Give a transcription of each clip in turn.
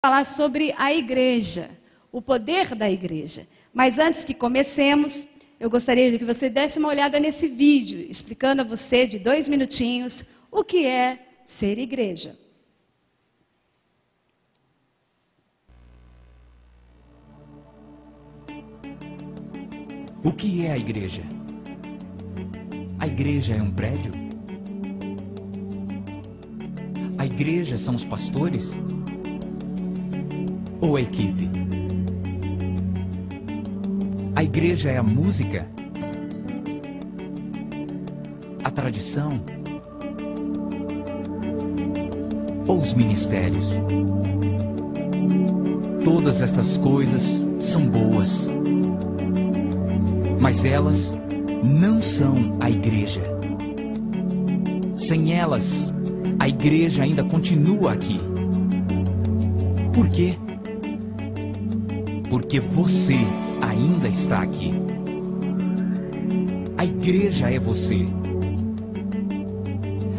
falar sobre a igreja, o poder da igreja. Mas antes que comecemos, eu gostaria de que você desse uma olhada nesse vídeo, explicando a você de 2 minutinhos o que é ser igreja. O que é a igreja? A igreja é um prédio? A igreja são os pastores? Ou a equipe? A igreja é a música? A tradição? Ou os ministérios? Todas estas coisas são boas, mas elas não são a igreja. Sem elas, a igreja ainda continua aqui. Por quê? Porque você ainda está aqui. A igreja é você.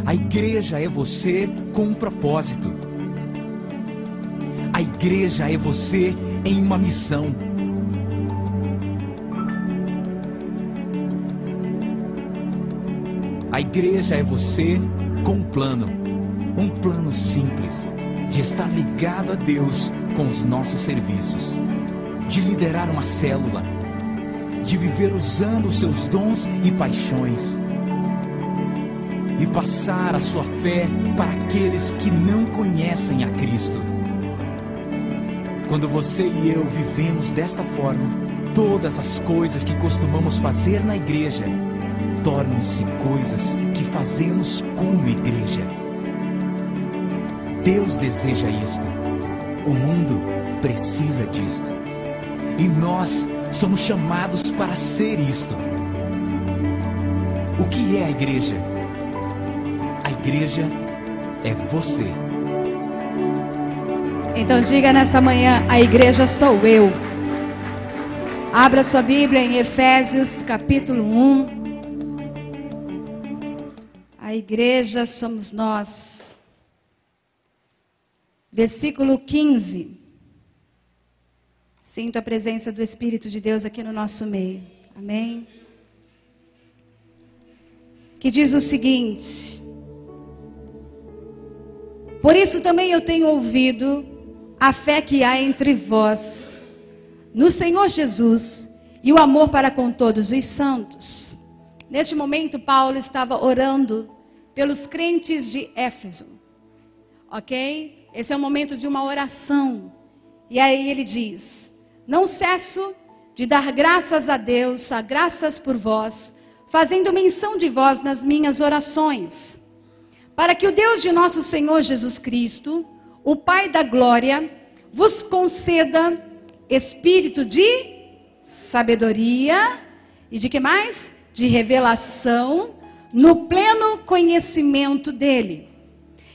A igreja é você com um propósito. A igreja é você em uma missão. A igreja é você com um plano simples, de estar ligado a Deus com os nossos serviços, de liderar uma célula, de viver usando os seus dons e paixões, e passar a sua fé para aqueles que não conhecem a Cristo. Quando você e eu vivemos desta forma, todas as coisas que costumamos fazer na igreja tornam-se coisas que fazemos como igreja. Deus deseja isto. O mundo precisa disto. E nós somos chamados para ser isto. O que é a igreja? A igreja é você. Então diga nesta manhã: a igreja sou eu. Abra sua Bíblia em Efésios capítulo 1. A igreja somos nós. Versículo 15. Sinto a presença do Espírito de Deus aqui no nosso meio. Amém? Que diz o seguinte: por isso também eu tenho ouvido a fé que há entre vós no Senhor Jesus e o amor para com todos os santos. Neste momento, Paulo estava orando pelos crentes de Éfeso. Ok? Esse é o momento de uma oração. E aí ele diz: não cesso de dar graças a Deus, a graças por vós, fazendo menção de vós nas minhas orações, para que o Deus de nosso Senhor Jesus Cristo, o Pai da glória, vos conceda espírito de sabedoria e de que mais? De revelação no pleno conhecimento dele.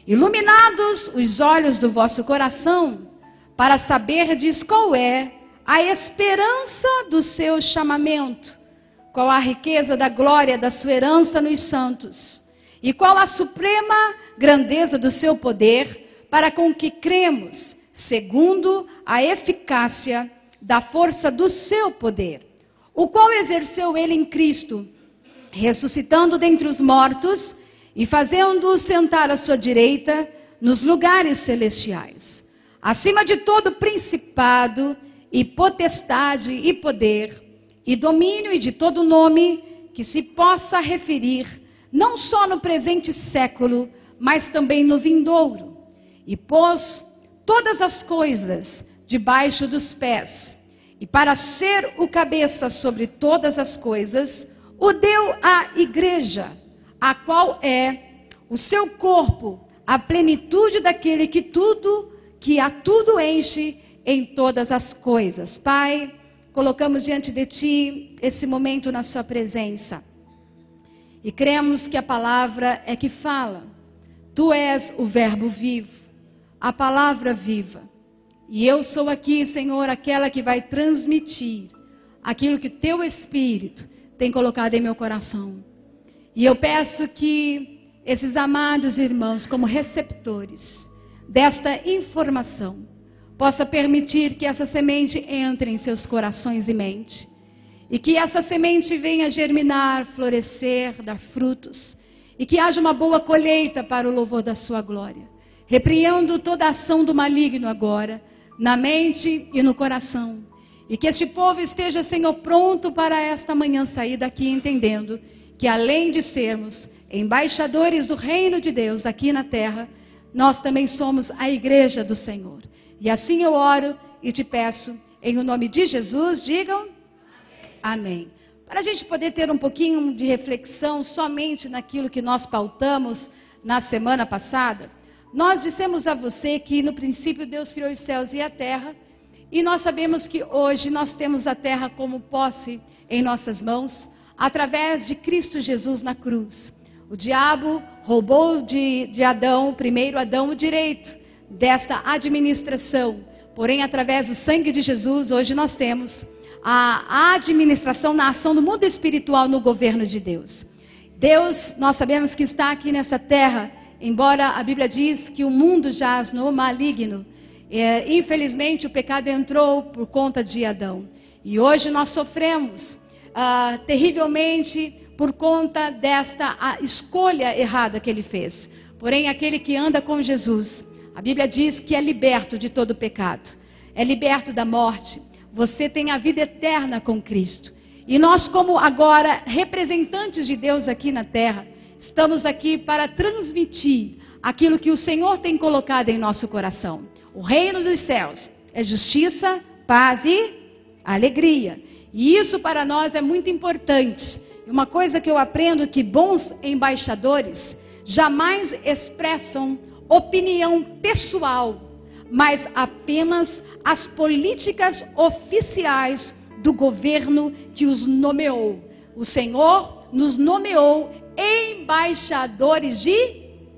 Iluminados os olhos do vosso coração, para saberdes qual é a esperança do seu chamamento, qual a riqueza da glória da sua herança nos santos, e qual a suprema grandeza do seu poder, para com que cremos, segundo a eficácia da força do seu poder, o qual exerceu ele em Cristo, ressuscitando dentre os mortos e fazendo-o sentar à sua direita nos lugares celestiais, acima de todo principado e potestade e poder e domínio e de todo nome que se possa referir, não só no presente século, mas também no vindouro, e pôs todas as coisas debaixo dos pés, e para ser o cabeça sobre todas as coisas, o deu à igreja, a qual é o seu corpo, a plenitude daquele que a tudo enche em todas as coisas. Pai, colocamos diante de Ti esse momento na Sua presença. E cremos que a palavra é que fala. Tu és o verbo vivo, a palavra viva. E eu sou aqui, Senhor, aquela que vai transmitir aquilo que Teu Espírito tem colocado em meu coração. E eu peço que esses amados irmãos, como receptores desta informação, possa permitir que essa semente entre em seus corações e mente. E que essa semente venha germinar, florescer, dar frutos. E que haja uma boa colheita para o louvor da sua glória. Repreendo toda a ação do maligno agora, na mente e no coração. E que este povo esteja, Senhor, pronto para esta manhã sair daqui entendendo que além de sermos embaixadores do reino de Deus aqui na terra, nós também somos a igreja do Senhor. E assim eu oro e te peço, em o nome de Jesus, digam amém. Para a gente poder ter um pouquinho de reflexão somente naquilo que nós pautamos na semana passada, nós dissemos a você que no princípio Deus criou os céus e a terra, e nós sabemos que hoje nós temos a terra como posse em nossas mãos, através de Cristo Jesus na cruz. O diabo roubou de Adão, o primeiro Adão, o direito desta administração. Porém, através do sangue de Jesus, hoje nós temos a administração na ação do mundo espiritual no governo de Deus. Deus, nós sabemos que está aqui nessa terra, embora a Bíblia diz que o mundo jaz no maligno. Infelizmente, o pecado entrou por conta de Adão. E hoje nós sofremos terrivelmente por conta desta escolha errada que ele fez. Porém, aquele que anda com Jesus, a Bíblia diz que é liberto de todo pecado, é liberto da morte. Você tem a vida eterna com Cristo. E nós, como agora representantes de Deus aqui na terra, estamos aqui para transmitir aquilo que o Senhor tem colocado em nosso coração. O reino dos céus é justiça, paz e alegria. E isso para nós é muito importante. Uma coisa que eu aprendo é que bons embaixadores jamais expressam opinião pessoal, mas apenas as políticas oficiais do governo que os nomeou. O Senhor nos nomeou embaixadores de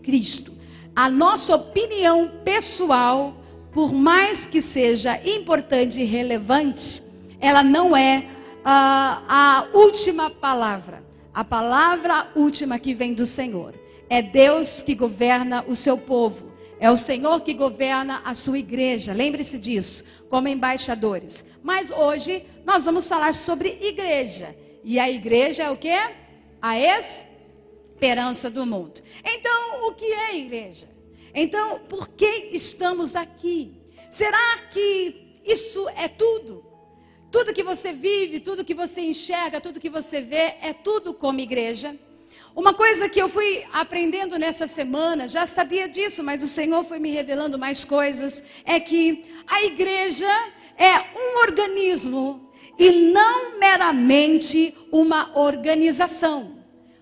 Cristo. A nossa opinião pessoal, por mais que seja importante e relevante, ela não é a última palavra. A palavra última que vem do Senhor. É Deus que governa o seu povo. É o Senhor que governa a sua igreja. Lembre-se disso, como embaixadores. Mas hoje nós vamos falar sobre igreja. E a igreja é o quê? A esperança do mundo. Então, o que é igreja? Então, por que estamos aqui? Será que isso é tudo? Tudo que você vive, tudo que você enxerga, tudo que você vê, é tudo como igreja? Uma coisa que eu fui aprendendo nessa semana, já sabia disso, mas o Senhor foi me revelando mais coisas, é que a igreja é um organismo e não meramente uma organização.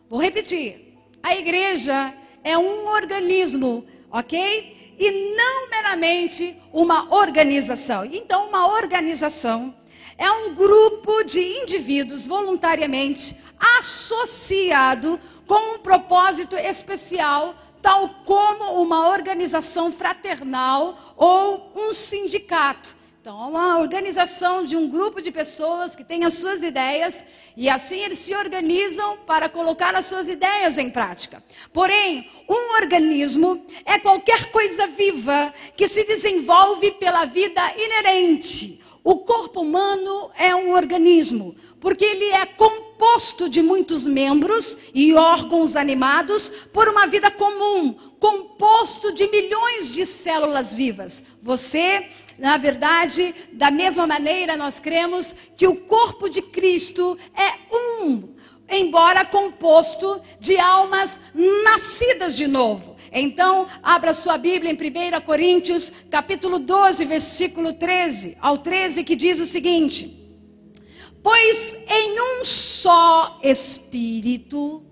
Vou repetir, a igreja é um organismo, ok? E não meramente uma organização. Então, uma organização é um grupo de indivíduos voluntariamente associado com um propósito especial, tal como uma organização fraternal ou um sindicato. Então, é uma organização de um grupo de pessoas que tem as suas ideias e assim eles se organizam para colocar as suas ideias em prática. Porém, um organismo é qualquer coisa viva que se desenvolve pela vida inerente. O corpo humano é um organismo, porque ele é composto de muitos membros e órgãos animados por uma vida comum, composto de milhões de células vivas. Você, na verdade, da mesma maneira, nós cremos que o corpo de Cristo é um, embora composto de almas nascidas de novo. Então, abra sua Bíblia em 1 Coríntios, capítulo 12, versículo 13 ao 13, que diz o seguinte: pois em um só Espírito,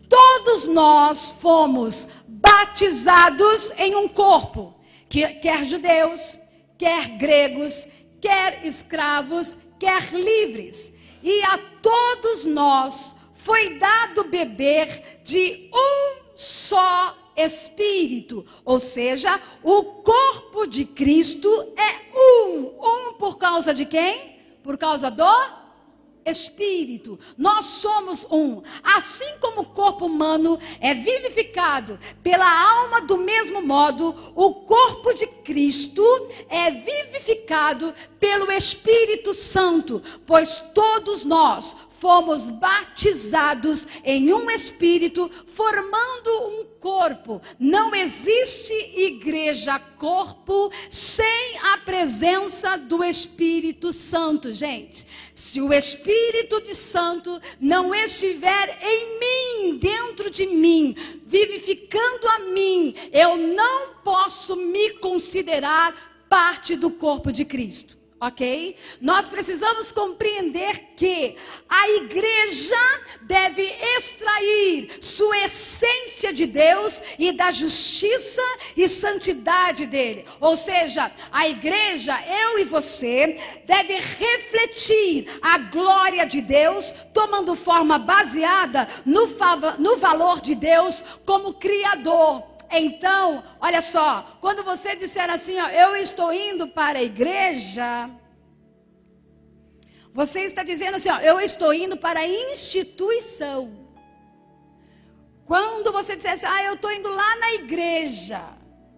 todos nós fomos batizados em um corpo, quer judeus, quer gregos, quer escravos, quer livres. E a todos nós foi dado beber de um só Espírito, ou seja, o corpo de Cristo é um por causa de quem? Por causa do espírito. Nós somos um. Assim como o corpo humano é vivificado pela alma, do mesmo modo, o corpo de Cristo é vivificado pelo Espírito Santo, pois todos nós fomos batizados em um espírito, formando um corpo. Não existe igreja-corpo sem a presença do Espírito Santo, gente. Se o Espírito de Santo não estiver em mim, dentro de mim, vivificando a mim, eu não posso me considerar parte do corpo de Cristo. Ok? Nós precisamos compreender que a igreja deve extrair sua essência de Deus e da justiça e santidade dele. Ou seja, a igreja, eu e você, deve refletir a glória de Deus, tomando forma baseada no valor de Deus como Criador. Então, olha só, quando você disser assim, ó, eu estou indo para a igreja, você está dizendo assim, ó, eu estou indo para a instituição. Quando você disser assim, eu estou indo lá na igreja,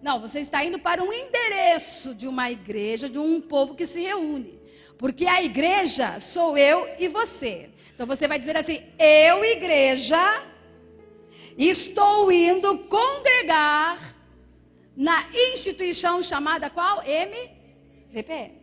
não, você está indo para um endereço de uma igreja, de um povo que se reúne, porque a igreja sou eu e você. Então você vai dizer assim, eu, igreja, estou indo congregar na instituição chamada qual? MVPM.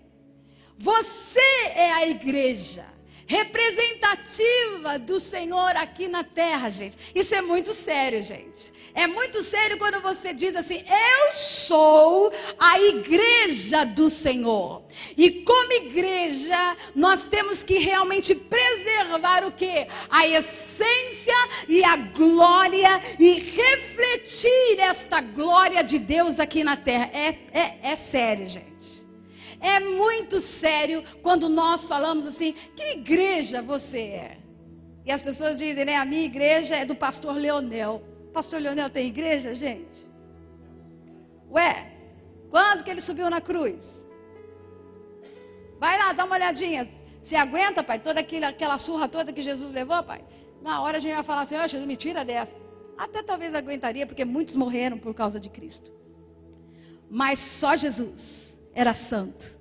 Você é a igreja representativa do Senhor aqui na terra, gente. Isso é muito sério, gente. É muito sério quando você diz assim, eu sou a igreja do Senhor. E como igreja, nós temos que realmente preservar o quê? A essência e a glória e refletir esta glória de Deus aqui na terra. É sério, gente. É muito sério quando nós falamos assim, que igreja você é? E as pessoas dizem, né, a minha igreja é do pastor Leonel. Pastor Leonel tem igreja, gente? Ué, quando que ele subiu na cruz? Vai lá, dá uma olhadinha. Se aguenta, pai, toda aquela surra toda que Jesus levou, pai? Na hora a gente vai falar assim, ó, Jesus, me tira dessa. Até talvez aguentaria, porque muitos morreram por causa de Cristo. Mas só Jesus era santo.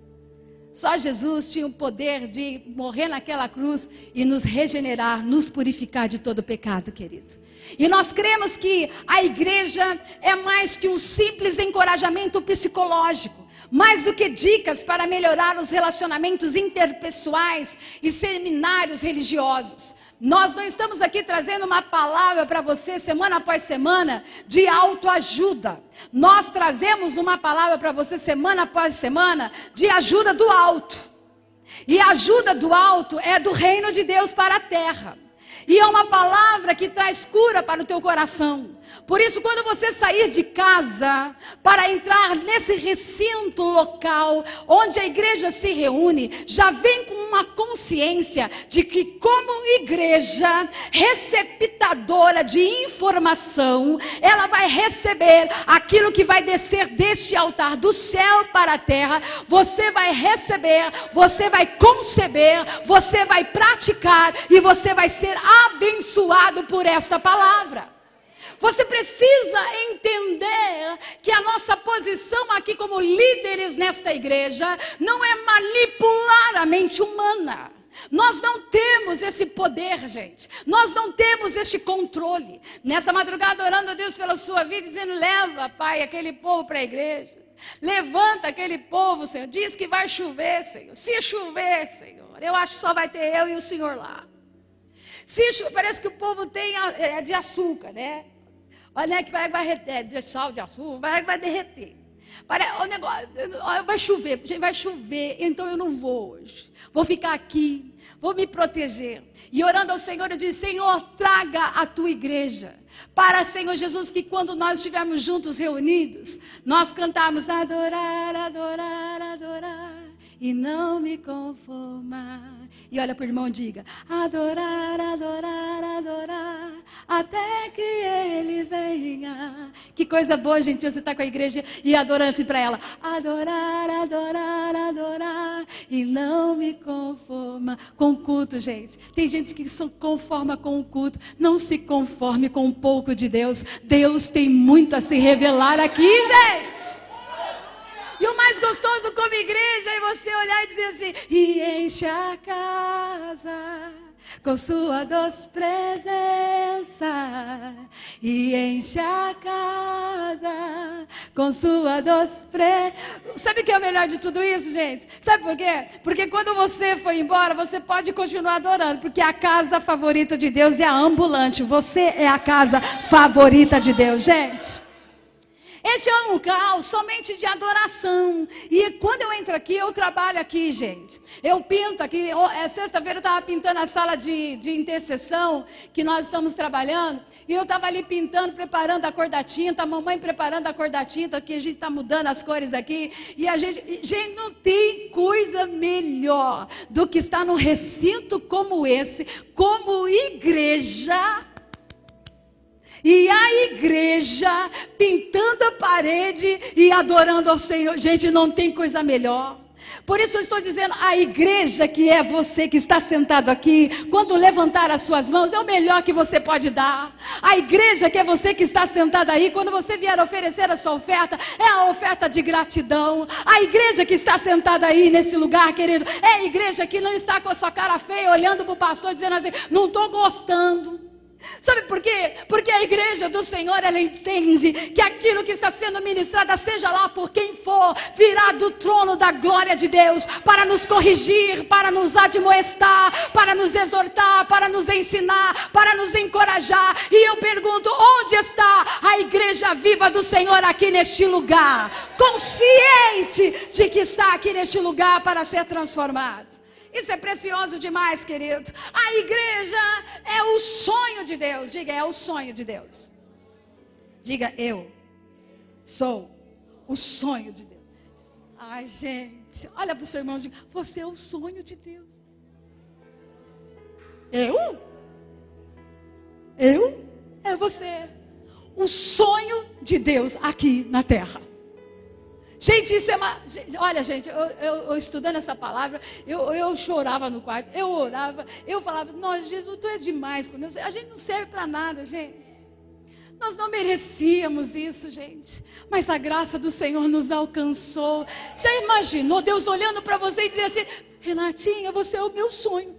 Só Jesus tinha o poder de morrer naquela cruz e nos regenerar, nos purificar de todo pecado, querido. E nós cremos que a igreja é mais que um simples encorajamento psicológico, mais do que dicas para melhorar os relacionamentos interpessoais e seminários religiosos. Nós não estamos aqui trazendo uma palavra para você semana após semana de autoajuda. Nós trazemos uma palavra para você semana após semana de ajuda do alto. E a ajuda do alto é do reino de Deus para a terra. E é uma palavra que traz cura para o teu coração. Por isso, quando você sair de casa para entrar nesse recinto local onde a igreja se reúne, já vem com uma consciência de que, como igreja receptadora de informação, ela vai receber aquilo que vai descer deste altar do céu para a terra. Você vai receber, você vai conceber, você vai praticar e você vai ser abençoado por esta palavra. Você precisa entender que a nossa posição aqui como líderes nesta igreja não é manipular a mente humana. Nós não temos esse poder, gente. Nós não temos este controle. Nessa madrugada, orando a Deus pela sua vida, dizendo, leva, Pai, aquele povo para a igreja. Levanta aquele povo, Senhor. Diz que vai chover, Senhor. Se chover, Senhor, eu acho que só vai ter eu e o Senhor lá. Se chover, parece que o povo tem de açúcar, né? Olha que vai de sal, de açúcar, vai derreter. O negócio, vai chover, vai chover, então eu não vou hoje. Vou ficar aqui, vou me proteger. E orando ao Senhor, eu disse, Senhor, traga a tua igreja. Para, Senhor Jesus, que quando nós estivermos juntos, reunidos, nós cantarmos adorar, adorar, adorar, e não me conformar. E olha para o irmão e diga, adorar, adorar, adorar, até que ele venha. Que coisa boa, gente, você está com a igreja e adorando assim para ela. Adorar, adorar, adorar, e não me conforma com o culto, gente. Tem gente que se conforma com o culto. Não se conforme com um pouco de Deus. Deus tem muito a se revelar aqui, gente. E o mais gostoso como igreja é você olhar e dizer assim: e enche a casa com sua doce presença, e enche a casa com sua doce presença. Sabe o que é o melhor de tudo isso, gente? Sabe por quê? Porque quando você for embora, você pode continuar adorando, porque a casa favorita de Deus é a ambulante. Você é a casa favorita de Deus, gente. Este é um local somente de adoração. E quando eu entro aqui, eu trabalho aqui, gente. Eu pinto aqui. Sexta-feira eu estava pintando a sala de intercessão que nós estamos trabalhando. E eu estava ali pintando, preparando a cor da tinta. A mamãe preparando a cor da tinta, que a gente está mudando as cores aqui. E a gente não tem coisa melhor do que estar num recinto como esse, como igreja. E a igreja pintando a parede e adorando ao Senhor. Gente, não tem coisa melhor. Por isso eu estou dizendo, a igreja que é você que está sentado aqui, quando levantar as suas mãos, é o melhor que você pode dar. A igreja que é você que está sentado aí, quando você vier oferecer a sua oferta, é a oferta de gratidão. A igreja que está sentada aí nesse lugar, querido, é a igreja que não está com a sua cara feia, olhando para o pastor, dizendo assim: não estou gostando. Sabe por quê? Porque a igreja do Senhor, ela entende que aquilo que está sendo ministrado, seja lá por quem for, virá do trono da glória de Deus, para nos corrigir, para nos admoestar, para nos exortar, para nos ensinar, para nos encorajar. E eu pergunto, onde está a igreja viva do Senhor aqui neste lugar? Consciente de que está aqui neste lugar para ser transformado. Isso é precioso demais, querido. A igreja é o sonho de Deus. Diga, é o sonho de Deus. Diga, eu sou o sonho de Deus. Ai, gente, olha para o seu irmão e diga: você é o sonho de Deus. Eu? É você. O sonho de Deus aqui na terra. Gente, isso é uma... Olha, gente, eu estudando essa palavra, eu chorava no quarto, eu orava, eu falava: nossa, Jesus, tu és demais com Deus. A gente não serve para nada, gente. Nós não merecíamos isso, gente. Mas a graça do Senhor nos alcançou. Já imaginou Deus olhando para você e dizer assim: Renatinha, você é o meu sonho.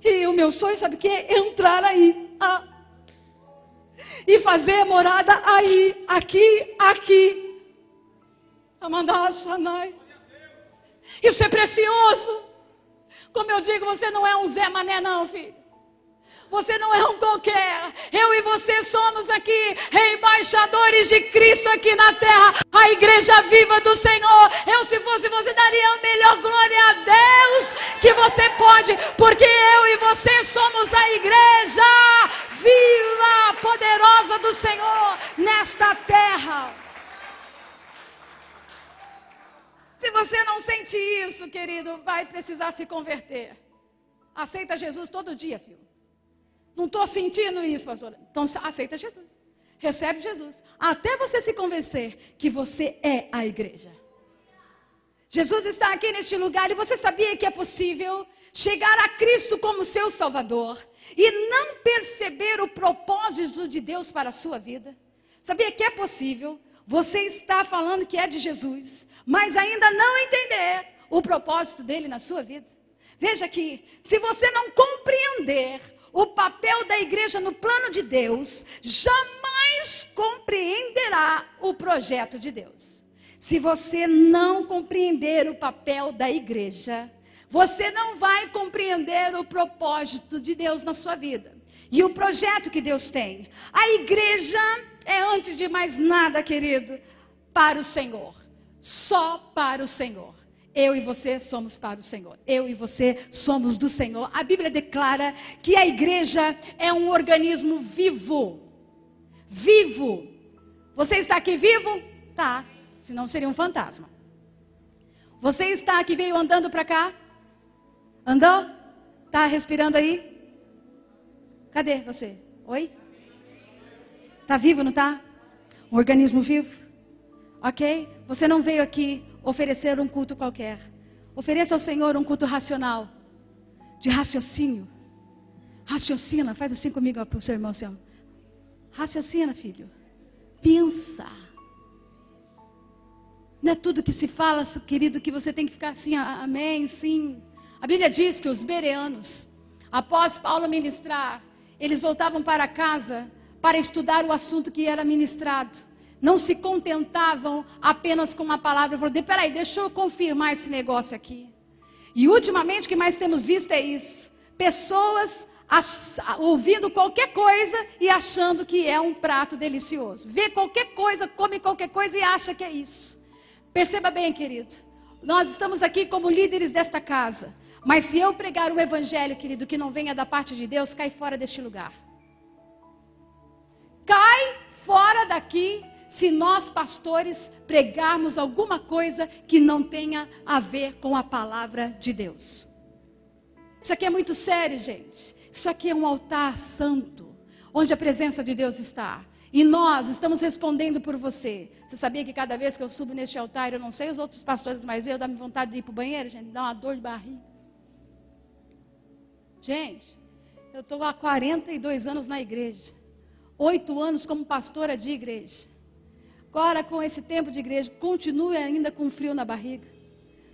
E o meu sonho, sabe o que é? Entrar aí. E fazer morada aí, aqui. Isso é precioso. Como eu digo, você não é um Zé Mané não, filho. Você não é um qualquer. Eu e você somos aqui embaixadores de Cristo aqui na terra. A igreja viva do Senhor. Eu, se fosse você, daria a melhor glória a Deus que você pode. Porque eu e você somos a igreja viva, poderosa do Senhor nesta terra. Se você não sente isso, querido, vai precisar se converter. Aceita Jesus todo dia, filho. Não estou sentindo isso, pastora. Então aceita Jesus. Recebe Jesus. Até você se convencer que você é a igreja. Jesus está aqui neste lugar e você sabia que é possível chegar a Cristo como seu Salvador e não perceber o propósito de Deus para a sua vida? Sabia que é possível você estar falando que é de Jesus, mas ainda não entender o propósito dele na sua vida? Veja aqui, se você não compreender o papel da igreja no plano de Deus, jamais compreenderá o projeto de Deus. Se você não compreender o papel da igreja, você não vai compreender o propósito de Deus na sua vida e o projeto que Deus tem. A igreja é, antes de mais nada, querido, para o Senhor, só para o Senhor. Eu e você somos para o Senhor. Eu e você somos do Senhor. A Bíblia declara que a igreja é um organismo vivo. Vivo. Você está aqui vivo? Tá. Senão seria um fantasma. Você está aqui, veio andando para cá? Andou? Tá respirando aí? Cadê você? Oi? Tá vivo, não tá? Um organismo vivo? Ok? Você não veio aqui oferecer um culto qualquer. Ofereça ao Senhor um culto racional, de raciocínio. Raciocina, faz assim comigo para o seu irmão, assim, ó. Raciocina, filho. Pensa. Não é tudo que se fala, querido, que você tem que ficar assim, amém, sim. A Bíblia diz que os bereanos, após Paulo ministrar, eles voltavam para casa para estudar o assunto que era ministrado. Não se contentavam apenas com uma palavra. Falaram, peraí, deixa eu confirmar esse negócio aqui. E ultimamente o que mais temos visto é isso. Pessoas ouvindo qualquer coisa e achando que é um prato delicioso. Vê qualquer coisa, come qualquer coisa e acha que é isso. Perceba bem, querido. Nós estamos aqui como líderes desta casa. Mas se eu pregar o evangelho, querido, que não venha da parte de Deus, cai fora deste lugar. Cai fora daqui se nós, pastores, pregarmos alguma coisa que não tenha a ver com a palavra de Deus. Isso aqui é muito sério, gente. Isso aqui é um altar santo, onde a presença de Deus está. E nós estamos respondendo por você. Você sabia que cada vez que eu subo neste altar, eu não sei os outros pastores, mas eu dá-me vontade de ir para o banheiro, gente, dá uma dor de barriga. Gente, eu estou há 42 anos na igreja. 8 anos como pastora de igreja. Agora, com esse tempo de igreja, continuo ainda com frio na barriga.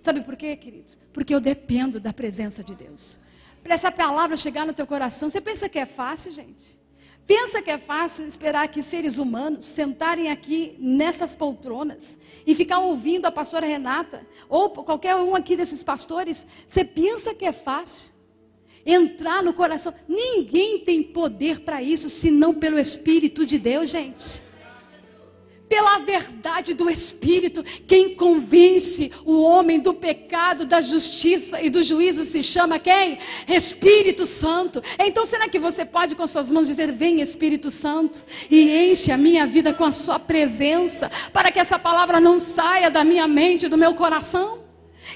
Sabe por quê, queridos? Porque eu dependo da presença de Deus. Para essa palavra chegar no teu coração, você pensa que é fácil, gente? Pensa que é fácil esperar que seres humanos sentarem aqui nessas poltronas e ficar ouvindo a pastora Renata ou qualquer um aqui desses pastores? Você pensa que é fácil? Entrar no coração. Ninguém tem poder para isso, senão pelo Espírito de Deus, gente. Pela verdade do Espírito. Quem convence o homem do pecado, da justiça e do juízo se chama quem? Espírito Santo. Então será que você pode com suas mãos dizer, vem Espírito Santo e enche a minha vida com a sua presença, para que essa palavra não saia da minha mente, do meu coração?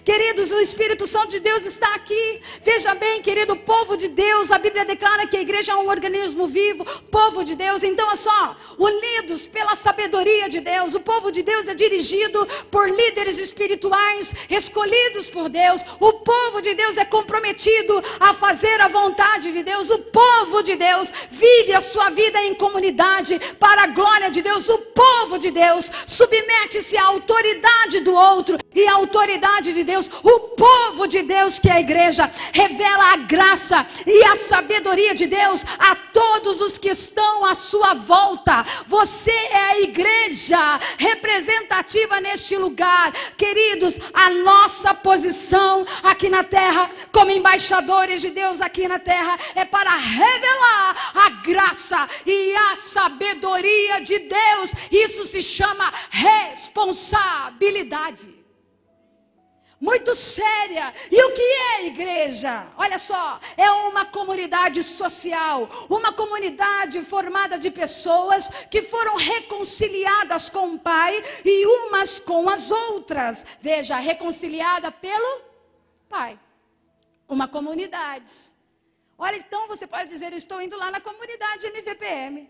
Queridos, o Espírito Santo de Deus está aqui. Veja bem, querido, o povo de Deus, a Bíblia declara que a igreja é um organismo vivo, povo de Deus. Então é só, unidos pela sabedoria de Deus. O povo de Deus é dirigido por líderes espirituais, escolhidos por Deus. O povo de Deus é comprometido a fazer a vontade de Deus. O povo de Deus vive a sua vida em comunidade para a glória de Deus. O povo de Deus submete-se à autoridade do outro e à autoridade de Deus. O povo de Deus, que é a igreja, revela a graça e a sabedoria de Deus a todos os que estão à sua volta. Você é a igreja representativa neste lugar. Queridos, a nossa posição aqui na terra, como embaixadores de Deus aqui na terra, é para revelar a graça e a sabedoria de Deus. Isso se chama responsabilidade. Muito séria. E o que é igreja? Olha só, é uma comunidade social, uma comunidade formada de pessoas que foram reconciliadas com o Pai e umas com as outras. Veja, reconciliada pelo Pai. Uma comunidade. Olha, então você pode dizer, eu estou indo lá na comunidade MVPM.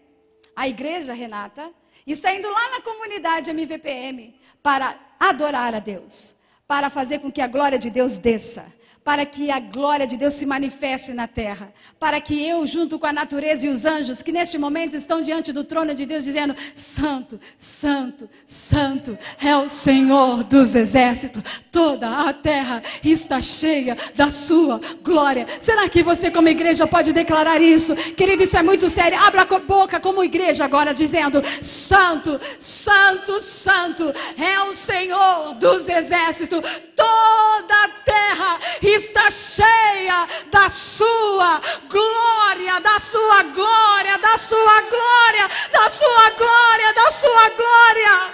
A igreja, Renata, está indo lá na comunidade MVPM para adorar a Deus, para fazer com que a glória de Deus desça, para que a glória de Deus se manifeste na terra, para que eu, junto com a natureza e os anjos, que neste momento estão diante do trono de Deus, dizendo, Santo, Santo, Santo, é o Senhor dos exércitos, toda a terra está cheia da sua glória. Será que você como igreja pode declarar isso? Querido, isso é muito sério. Abra a boca como igreja agora, dizendo, Santo, Santo, Santo, é o Senhor dos exércitos, toda a terra está cheia da sua glória, da sua glória, da sua glória, da sua glória, da sua glória.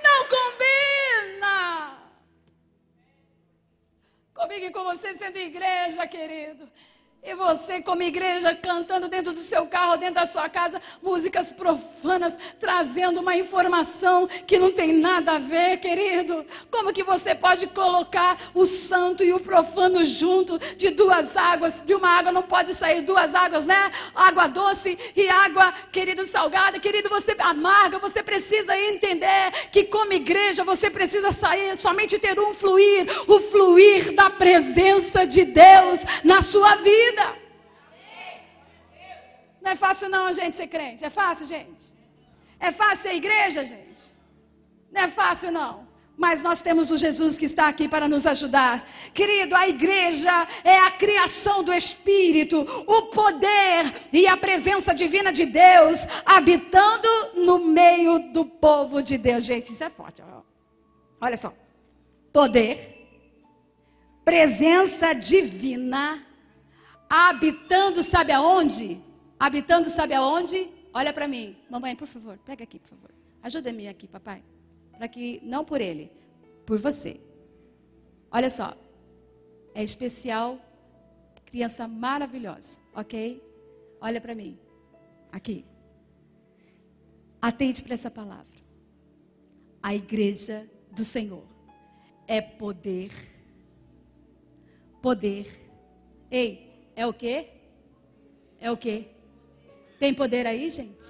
Não combina comigo e com você sendo igreja, querido. E você, como igreja, cantando dentro do seu carro, dentro da sua casa, músicas profanas, trazendo uma informação que não tem nada a ver, querido. Como que você pode colocar o santo e o profano junto de duas águas? De uma água não pode sair duas águas, né? Água doce e água, querido, salgada. Querido, você amarga, você precisa entender que como igreja você precisa sair, somente ter um fluir, o fluir da presença de Deus na sua vida. Não é fácil não, gente, ser crente. É fácil, gente? É fácil ser igreja, gente? Não é fácil não. Mas nós temos o Jesus que está aqui para nos ajudar. Querido, a igreja é a criação do Espírito, o poder e a presença divina de Deus habitando no meio do povo de Deus. Gente, isso é forte. Olha só. Poder, presença divina, habitando, sabe aonde? Habitando, sabe aonde? Olha para mim. Mamãe, por favor, pega aqui, por favor. Ajuda-me aqui, papai. Para que, não por ele, por você. Olha só. É especial, criança maravilhosa, ok? Olha para mim. Aqui. Atente para essa palavra. A igreja do Senhor é poder. Poder. Ei, é o quê? É o quê? Tem poder aí, gente?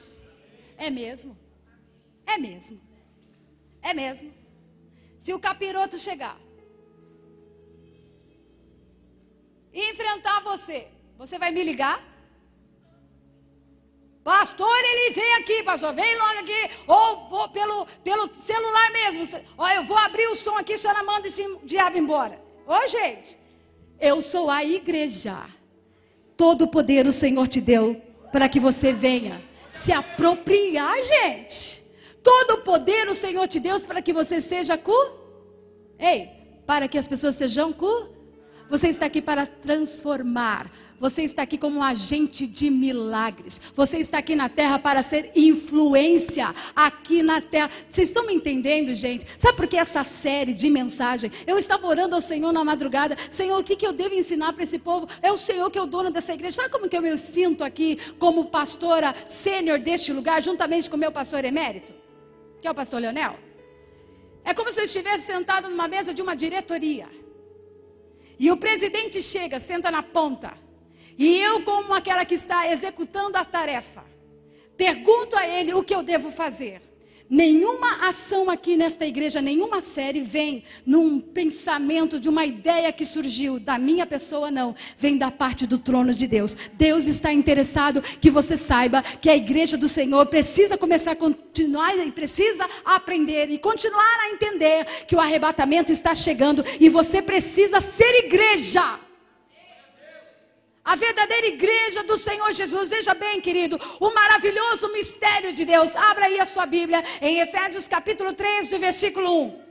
É mesmo. É mesmo. É mesmo. Se o capiroto chegar e enfrentar você, você vai me ligar? Pastor, ele vem aqui, pastor, vem logo aqui. Ou pelo celular mesmo. Ó, eu vou abrir o som aqui, a senhora manda esse diabo embora. Ô, gente, eu sou a igreja. Todo o poder o Senhor te deu para que você venha se apropriar, gente. Todo o poder o Senhor te deu para que você seja para que as pessoas sejam Você está aqui para transformar. Você está aqui como um agente de milagres. Você está aqui na terra para ser influência aqui na terra. Vocês estão me entendendo, gente? Sabe por que essa série de mensagem? Eu estava orando ao Senhor na madrugada. Senhor, o que eu devo ensinar para esse povo? É o Senhor que é o dono dessa igreja. Sabe como que eu me sinto aqui como pastora sênior deste lugar, juntamente com o meu pastor emérito? Que é o pastor Leonel? É como se eu estivesse sentado numa mesa de uma diretoria. E o presidente chega, senta na ponta. E eu, como aquela que está executando a tarefa, pergunto a ele o que eu devo fazer. Nenhuma ação aqui nesta igreja, nenhuma série vem num pensamento de uma ideia que surgiu da minha pessoa, não. Vem da parte do trono de Deus. Deus está interessado que você saiba que a igreja do Senhor precisa começar a continuar e precisa aprender e continuar a entender que o arrebatamento está chegando e você precisa ser igreja. A verdadeira igreja do Senhor Jesus. Veja bem, querido, o maravilhoso mistério de Deus. Abra aí a sua Bíblia em Efésios capítulo 3, do versículo 1.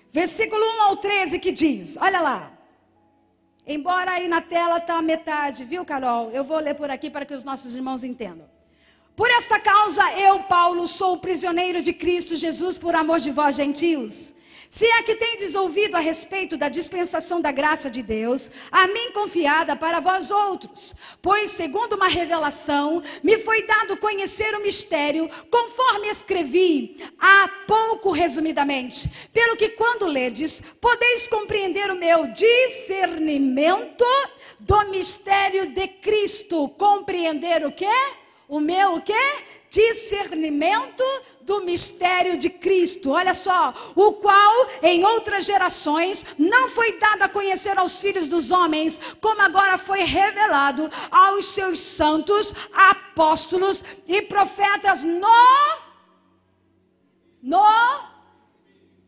Versículo 1 ao 13 que diz, olha lá. Embora aí na tela está a metade, viu, Carol? Eu vou ler por aqui para que os nossos irmãos entendam. Por esta causa eu, Paulo, sou prisioneiro de Cristo Jesus por amor de vós, gentios. Se é que tendes ouvido a respeito da dispensação da graça de Deus, a mim confiada para vós outros, pois segundo uma revelação, me foi dado conhecer o mistério, conforme escrevi há pouco resumidamente, pelo que quando ledes, podeis compreender o meu discernimento do mistério de Cristo. Compreender o quê? O meu o quê? Discernimento do mistério de Cristo. Olha só, o qual em outras gerações não foi dado a conhecer aos filhos dos homens, como agora foi revelado aos seus santos, apóstolos e profetas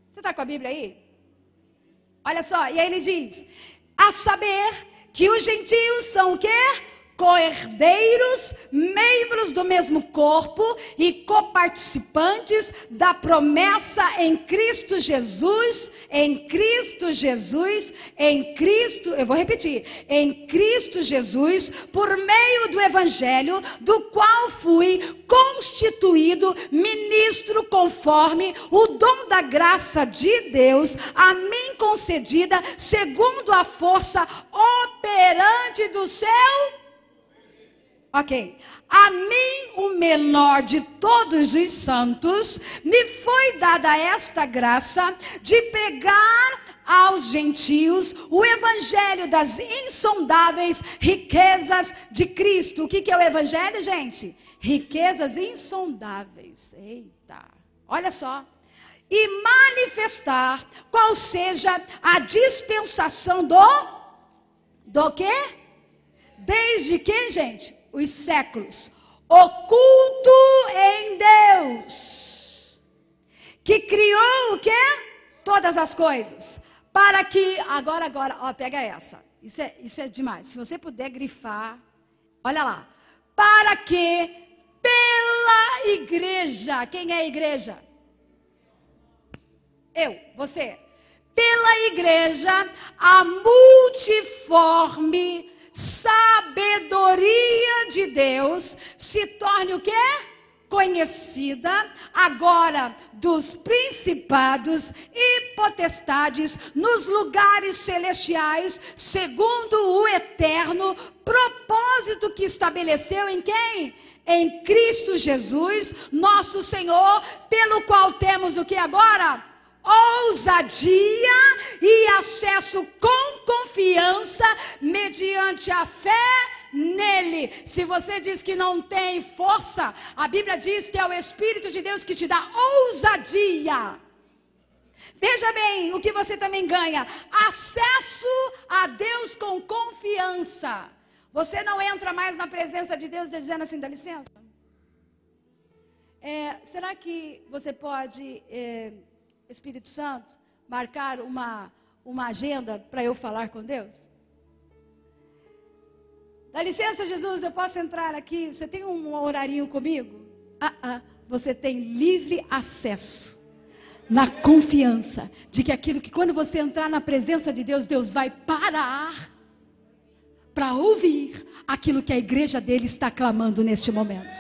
Você está com a Bíblia aí? Olha só, e aí ele diz, a saber que os gentios são o quê? co-herdeiros, membros do mesmo corpo e coparticipantes da promessa em Cristo Jesus, em Cristo Jesus, em Cristo, eu vou repetir, em Cristo Jesus, por meio do Evangelho, do qual fui constituído ministro conforme o dom da graça de Deus, a mim concedida, segundo a força operante do seu. Ok, a mim, o menor de todos os santos, me foi dada esta graça de pregar aos gentios o evangelho das insondáveis riquezas de Cristo. O que é o evangelho, gente? Riquezas insondáveis. Eita, olha só. E manifestar qual seja a dispensação do quê? Desde que, gente? Os séculos, oculto em Deus, que criou o quê? Todas as coisas, para que, agora, ó, pega essa, isso é demais, se você puder grifar, olha lá, para que pela igreja, quem é a igreja? Eu, você, pela igreja, a multiforme sabedoria de Deus se torne o quê? Conhecida agora dos principados e potestades nos lugares celestiais, segundo o eterno propósito que estabeleceu em quem? Em Cristo Jesus, nosso Senhor, pelo qual temos o que agora? Ousadia e acesso com confiança mediante a fé nele. Se você diz que não tem força, a Bíblia diz que é o Espírito de Deus que te dá ousadia. Veja bem o que você também ganha: acesso a Deus com confiança. Você não entra mais na presença de Deus dizendo assim, dá licença. Será que você pode... Espírito Santo, marcar uma agenda para eu falar com Deus? Dá licença, Jesus, eu posso entrar aqui? Você tem um horarinho comigo? Você tem livre acesso, na confiança de que aquilo que quando você entrar na presença de Deus, Deus vai parar para ouvir aquilo que a igreja dele está clamando neste momento.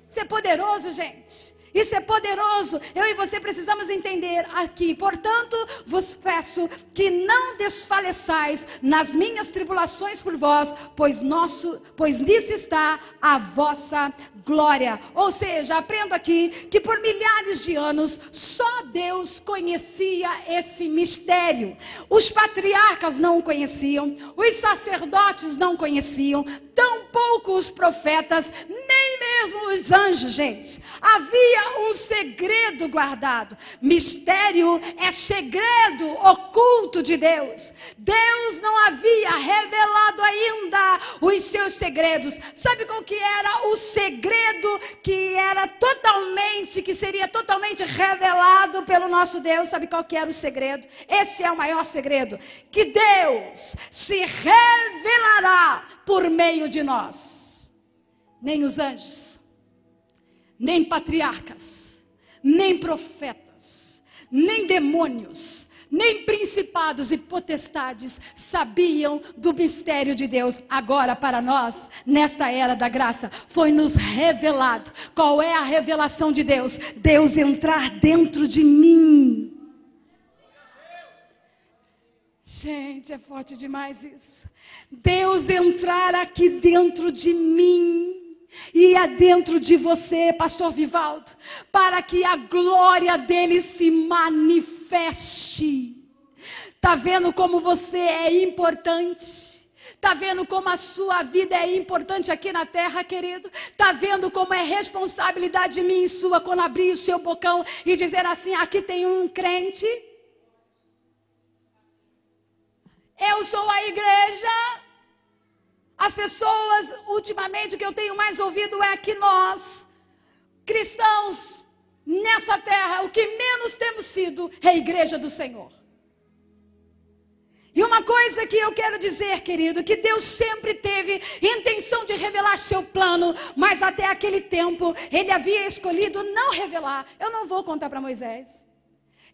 Isso é poderoso, gente. Isso é poderoso. Eu e você precisamos entender aqui. Portanto, vos peço que não desfaleçais nas minhas tribulações por vós, pois nisso está a vossa glória. Ou seja, aprendo aqui que por milhares de anos só Deus conhecia esse mistério. Os patriarcas não o conheciam, os sacerdotes não conheciam, tampouco os profetas, nem mesmo os anjos, gente. Havia um segredo guardado. Mistério é segredo oculto de Deus. Deus não havia revelado ainda os seus segredos. Sabe qual que era o segredo que seria totalmente revelado pelo nosso Deus? Sabe qual que era o segredo? Esse é o maior segredo, que Deus se revelará por meio de nós. Nem os anjos, nem patriarcas, nem profetas, nem demônios, nem principados e potestades sabiam do mistério de Deus. Agora para nós, nesta era da graça, foi nos revelado. Qual é a revelação de Deus? Deus entrar dentro de mim. Gente, é forte demais isso. Deus entrar aqui dentro de mim e dentro de você, pastor Vivaldo, para que a glória dele se manifeste. Está vendo como você é importante? Está vendo como a sua vida é importante aqui na terra, querido? Está vendo como é responsabilidade minha e sua quando abrir o seu bocão e dizer assim, aqui tem um crente? Eu sou a igreja. As pessoas, ultimamente, o que eu tenho mais ouvido é que nós, cristãos, nessa terra, o que menos temos sido é a igreja do Senhor. E uma coisa que eu quero dizer, querido, que Deus sempre teve intenção de revelar seu plano, mas até aquele tempo Ele havia escolhido não revelar. Eu não vou contar para Moisés.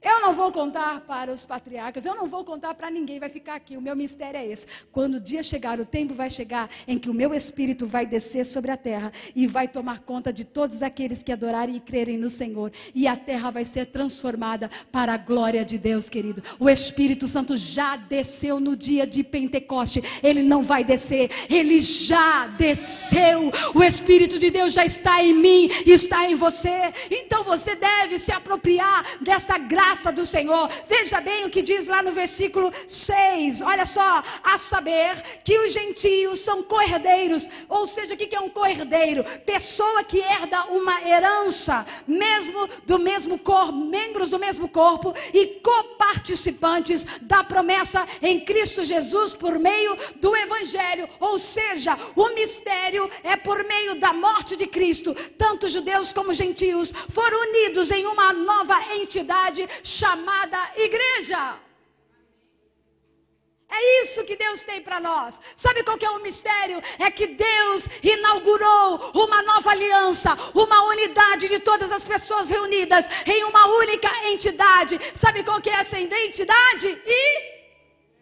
Eu não vou contar para os patriarcas, eu não vou contar para ninguém, vai ficar aqui, o meu mistério é esse. Quando o dia chegar, o tempo vai chegar em que o meu Espírito vai descer sobre a terra e vai tomar conta de todos aqueles que adorarem e crerem no Senhor. E a terra vai ser transformada para a glória de Deus, querido. O Espírito Santo já desceu no dia de Pentecoste, ele não vai descer, ele já desceu. O Espírito de Deus já está em mim, está em você. Então você deve se apropriar dessa graça do Senhor. Veja bem o que diz lá no versículo 6, olha só, a saber que os gentios são co-herdeiros. Ou seja, o que é um co-herdeiro? Pessoa que herda uma herança, mesmo do mesmo corpo, membros do mesmo corpo e coparticipantes da promessa em Cristo Jesus por meio do Evangelho. Ou seja, o mistério é por meio da morte de Cristo, tanto judeus como gentios foram unidos em uma nova entidade chamada igreja. É isso que Deus tem para nós. Sabe qual que é o mistério? É que Deus inaugurou uma nova aliança, uma unidade de todas as pessoas reunidas em uma única entidade. Sabe qual que é essa identidade?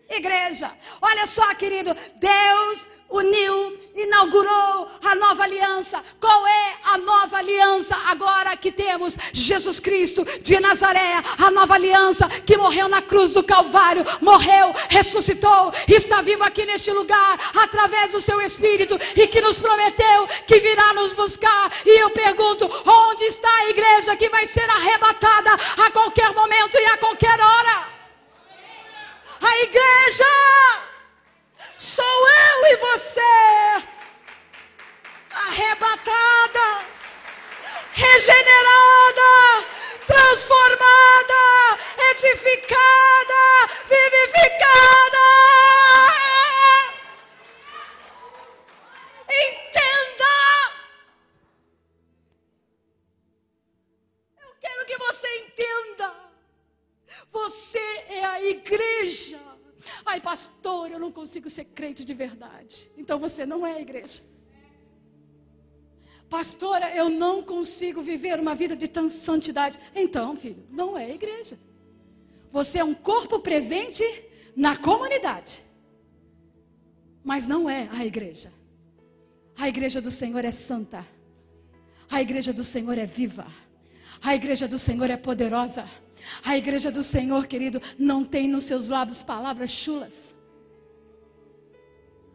Igreja. Olha só, querido, Deus uniu, inaugurou a nova aliança. Qual é a nova aliança agora que temos? Jesus Cristo de Nazaré, a nova aliança que morreu na cruz do Calvário, morreu, ressuscitou, está vivo aqui neste lugar, através do seu Espírito, e que nos prometeu que virá nos buscar. E eu pergunto, onde está a igreja que vai ser arrebatada a qualquer momento e a qualquer hora? A igreja sou eu e você, arrebatada, regenerada, transformada, edificada, vivificada. Entenda. Eu quero que você entenda. Você é a igreja. Ai, pastor, eu não consigo ser crente de verdade. Então você não é a igreja. Pastora, eu não consigo viver uma vida de tanta santidade. Então, filho, não é a igreja. Você é um corpo presente na comunidade, mas não é a igreja. A igreja do Senhor é santa. A igreja do Senhor é viva. A igreja do Senhor é poderosa. A igreja do Senhor, querido, não tem nos seus lábios palavras chulas.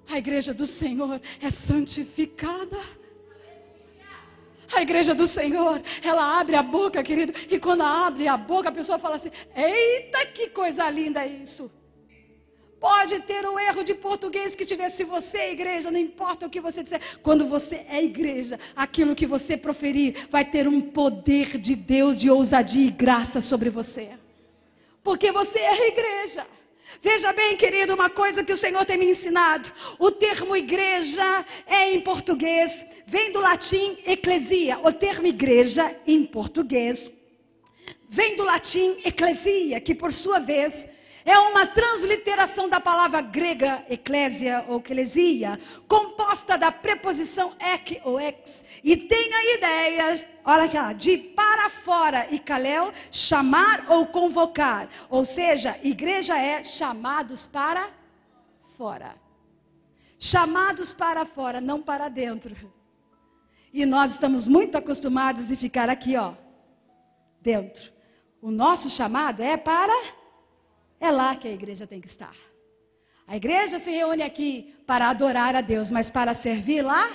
A igreja do Senhor é santificada. A igreja do Senhor, ela abre a boca, querido, e quando abre a boca, a pessoa fala assim: eita, que coisa linda isso. Pode ter um erro de português que tiver, se você é igreja, não importa o que você disser. Quando você é igreja, aquilo que você proferir vai ter um poder de Deus, de ousadia e graça sobre você. Porque você é a igreja. Veja bem, querido, uma coisa que o Senhor tem me ensinado. O termo igreja em português vem do latim eclesia. O termo igreja em português vem do latim eclesia, que por sua vez é uma transliteração da palavra grega eclésia ou eclesia, composta da preposição ek ou ex, e tem a ideia, olha aqui, de para fora, e kalel, chamar ou convocar. Ou seja, igreja é chamados para fora. Chamados para fora, não para dentro. E nós estamos muito acostumados a ficar aqui, ó, dentro. O nosso chamado é para... É lá que a igreja tem que estar. A igreja se reúne aqui para adorar a Deus, mas para servir lá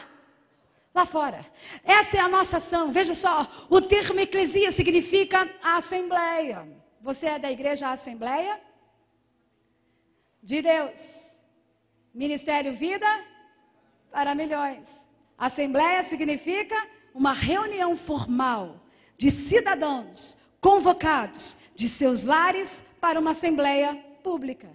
fora. Essa é a nossa ação. Veja só, o termo eclesia significa assembleia. Você é da igreja Assembleia de Deus. Ministério Vida para Milhões. Assembleia significa uma reunião formal de cidadãos convocados de seus lares para uma assembleia pública.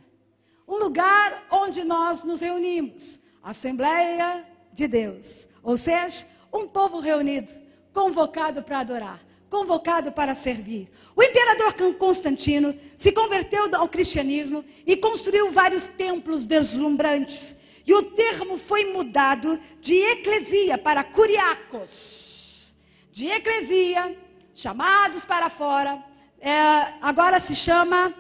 Um lugar onde nós nos reunimos. Assembleia de Deus. Ou seja, um povo reunido, convocado para adorar, convocado para servir. O imperador Constantino se converteu ao cristianismo e construiu vários templos deslumbrantes. E o termo foi mudado de eclesia para curiacos. De eclesia, chamados para fora, agora se chama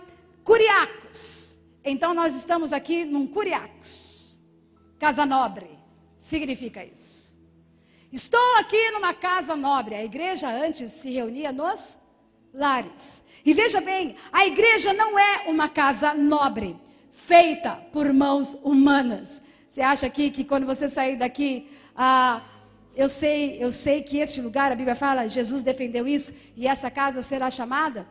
curiacos. Então nós estamos aqui num curiacos. Casa nobre, significa isso. Estou aqui numa casa nobre. A igreja antes se reunia nos lares. E veja bem, a igreja não é uma casa nobre, feita por mãos humanas. Você acha aqui que quando você sair daqui, eu sei que este lugar, a Bíblia fala, Jesus defendeu isso, e essa casa será chamada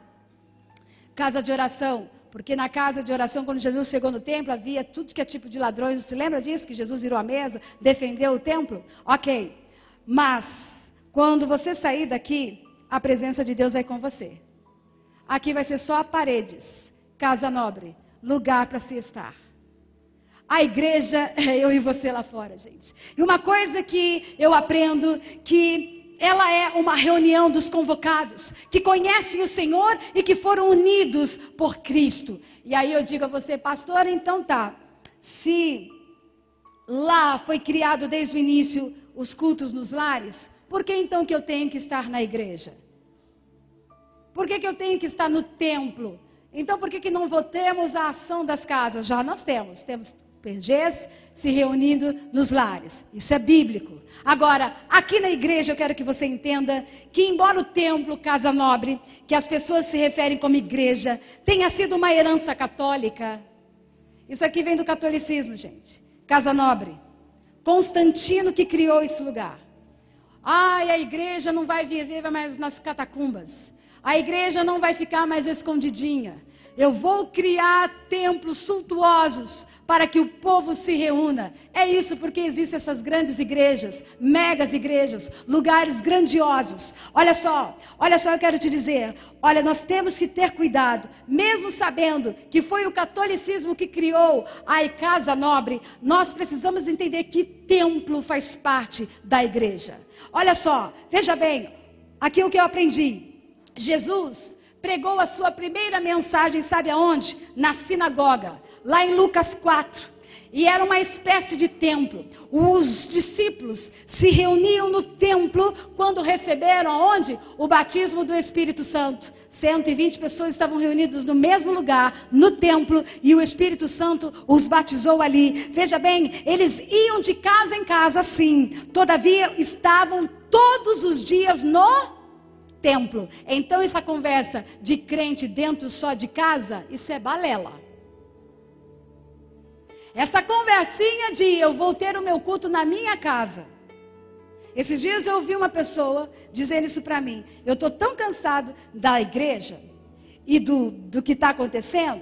casa de oração. Porque na casa de oração, quando Jesus chegou no templo, havia tudo que é tipo de ladrões. Você lembra disso? Que Jesus virou a mesa, defendeu o templo? Ok. Mas, quando você sair daqui, a presença de Deus vai com você. Aqui vai ser só paredes, casa nobre, lugar para se estar. A igreja é eu e você lá fora, gente. E uma coisa que eu aprendo, que ela é uma reunião dos convocados, que conhecem o Senhor e que foram unidos por Cristo. E aí eu digo a você, pastor, então tá, se lá foi criado desde o início os cultos nos lares, por que então que eu tenho que estar na igreja? Por que eu tenho que estar no templo? Então por que não votemos a ação das casas? Já nós temos PGs se reunindo nos lares, isso é bíblico. Agora, aqui na igreja eu quero que você entenda que embora o templo, casa nobre, que as pessoas se referem como igreja, tenha sido uma herança católica, isso aqui vem do catolicismo, gente, casa nobre. Constantino que criou esse lugar. A igreja não vai viver mais nas catacumbas. A igreja não vai ficar mais escondidinha. Eu vou criar templos suntuosos para que o povo se reúna. É isso porque existem essas grandes igrejas, megas igrejas, lugares grandiosos. Olha só, eu quero te dizer, olha, nós temos que ter cuidado, mesmo sabendo que foi o catolicismo que criou a casa nobre, nós precisamos entender que templo faz parte da igreja. Olha só, veja bem, aqui o que eu aprendi. Jesus pregou a sua primeira mensagem, sabe aonde? Na sinagoga, lá em Lucas 4. E era uma espécie de templo. Os discípulos se reuniam no templo quando receberam aonde? O batismo do Espírito Santo. 120 pessoas estavam reunidas no mesmo lugar, no templo, e o Espírito Santo os batizou ali. Veja bem, eles iam de casa em casa, sim. Todavia, estavam todos os dias no templo. Então essa conversa de crente dentro só de casa, isso é balela. Essa conversinha de eu vou ter o meu culto na minha casa. Esses dias eu ouvi uma pessoa dizendo isso para mim. Eu estou tão cansado da igreja e do que está acontecendo,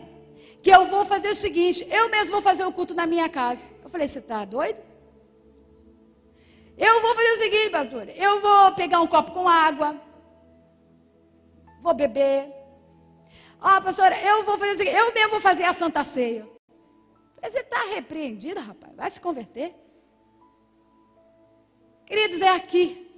que eu vou fazer o seguinte, eu mesmo vou fazer o culto na minha casa. Eu falei, você está doido? Eu vou fazer o seguinte, pastor, eu vou pegar um copo com água, vou beber. Pastora, eu vou fazer o seguinte, eu mesmo vou fazer a Santa Ceia. Você está repreendido, rapaz, vai se converter. Queridos, é aqui,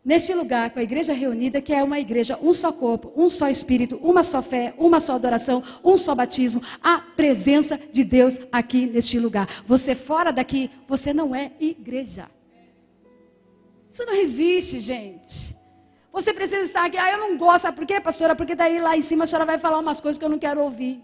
neste lugar, com a igreja reunida, que é uma igreja, um só corpo, um só espírito, uma só fé, uma só adoração, um só batismo, a presença de Deus aqui neste lugar. Você fora daqui, você não é igreja. Isso não existe, gente. Você precisa estar aqui, eu não gosto, sabe por quê, pastora? Porque daí lá em cima a senhora vai falar umas coisas que eu não quero ouvir.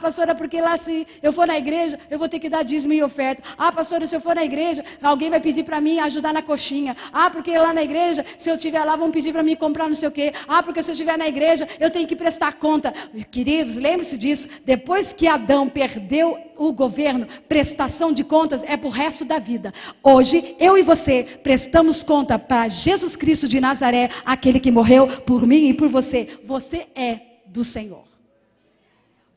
Pastora, porque lá se eu for na igreja, eu vou ter que dar dízimo e oferta. Pastora, se eu for na igreja, alguém vai pedir para mim ajudar na coxinha. Porque lá na igreja, se eu estiver lá, vão pedir para mim comprar não sei o quê. Porque se eu estiver na igreja, eu tenho que prestar conta. Queridos, lembre-se disso, depois que Adão perdeu o governo, prestação de contas é para o resto da vida. Hoje, eu e você prestamos conta para Jesus Cristo de Nazaré, aquele que morreu por mim e por você. Você é do Senhor.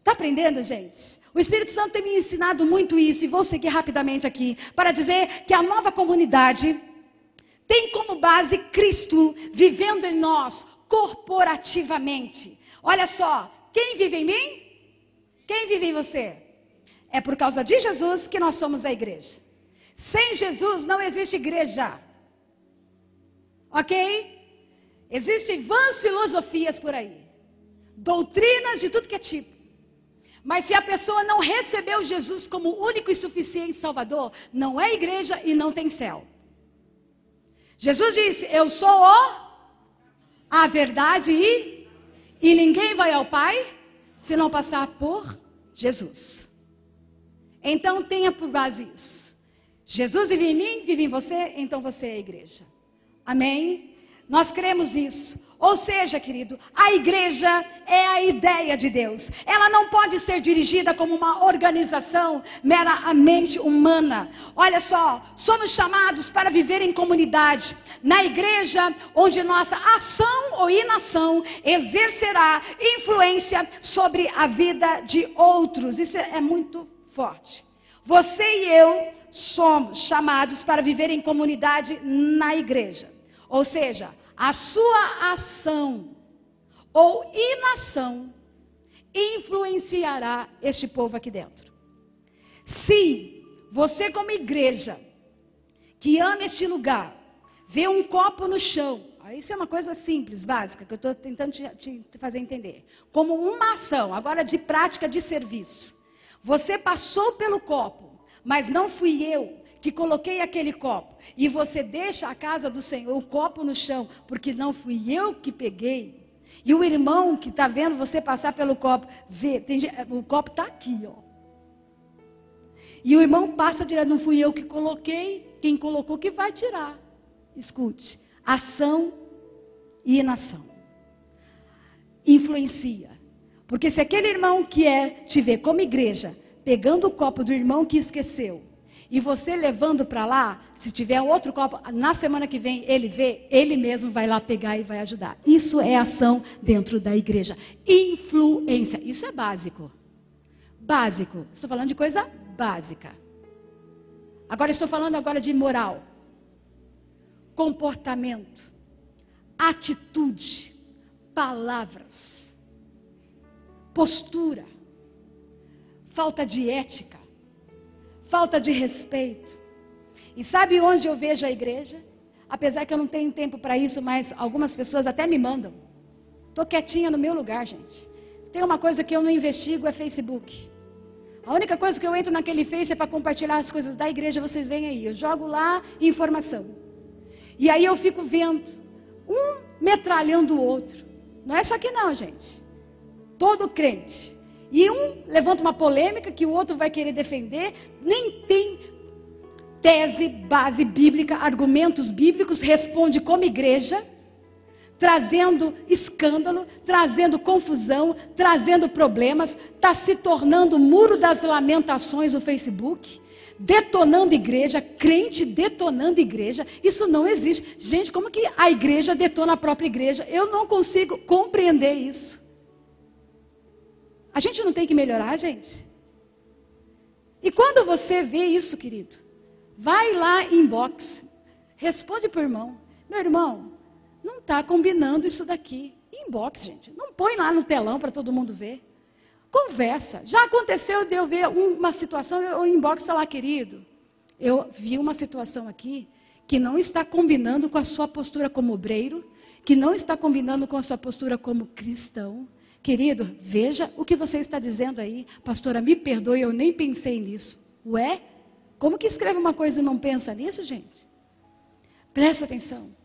Está aprendendo, gente? O Espírito Santo tem me ensinado muito isso, e vou seguir rapidamente aqui, para dizer que a nova comunidade tem como base Cristo vivendo em nós, corporativamente. Olha só, quem vive em mim? Quem vive em você? É por causa de Jesus que nós somos a igreja. Sem Jesus não existe igreja. Ok? Existem vãs filosofias por aí, doutrinas de tudo que é tipo. Mas se a pessoa não recebeu Jesus como único e suficiente Salvador, não é igreja e não tem céu. Jesus disse: eu sou a verdade e ninguém vai ao Pai se não passar por Jesus. Então tenha por base isso. Jesus vive em mim, vive em você, então você é a igreja. Amém? Nós cremos nisso. Ou seja, querido, a igreja é a ideia de Deus. Ela não pode ser dirigida como uma organização meramente humana. Olha só, somos chamados para viver em comunidade. Na igreja, onde nossa ação ou inação exercerá influência sobre a vida de outros. Isso é muito forte. Você e eu somos chamados para viver em comunidade na igreja. Ou seja, a sua ação ou inação influenciará este povo aqui dentro. Se você, como igreja, que ama este lugar, vê um copo no chão, isso é uma coisa simples, básica, que eu estou tentando te fazer entender, como uma ação, agora de prática de serviço. Você passou pelo copo, mas não fui eu que coloquei aquele copo, e você deixa a casa do Senhor, o copo no chão, porque não fui eu que peguei, e o irmão que está vendo você passar pelo copo, vê, o copo está aqui, ó. E o irmão passa direto, não fui eu que coloquei, quem colocou que vai tirar. Escute, ação e inação influencia, porque se aquele irmão que te vê como igreja, pegando o copo do irmão que esqueceu, e você levando para lá, se tiver outro copo, na semana que vem ele vê, ele mesmo vai lá pegar e vai ajudar. Isso é ação dentro da igreja. Influência, isso é básico. Básico, estou falando de coisa básica. Agora estou falando de moral, comportamento, atitude, palavras, postura, falta de ética, falta de respeito. E sabe onde eu vejo a igreja? Apesar que eu não tenho tempo para isso, mas algumas pessoas até me mandam. Estou quietinha no meu lugar, gente. Se tem uma coisa que eu não investigo é Facebook. A única coisa que eu entro naquele Face é para compartilhar as coisas da igreja, vocês veem aí. Eu jogo lá informação. E aí eu fico vendo um metralhando o outro. Não é só aqui não, gente. Todo crente. E um levanta uma polêmica que o outro vai querer defender, nem tem tese, base bíblica, argumentos bíblicos, responde como igreja, trazendo escândalo, trazendo confusão, trazendo problemas, está se tornando o muro das lamentações no Facebook, detonando igreja, crente detonando igreja. Isso não existe. Gente, como que a igreja detona a própria igreja? Eu não consigo compreender isso. A gente não tem que melhorar, gente? E quando você vê isso, querido, vai lá em inbox, responde para o irmão: meu irmão, não está combinando isso daqui. Inbox, gente, não põe lá no telão para todo mundo ver. Conversa. Já aconteceu de eu ver uma situação, o inbox está lá: querido, eu vi uma situação aqui que não está combinando com a sua postura como obreiro, que não está combinando com a sua postura como cristão. Querido, veja o que você está dizendo aí. Pastora, me perdoe, eu nem pensei nisso. Ué? Como que escreve uma coisa e não pensa nisso, gente? Presta atenção.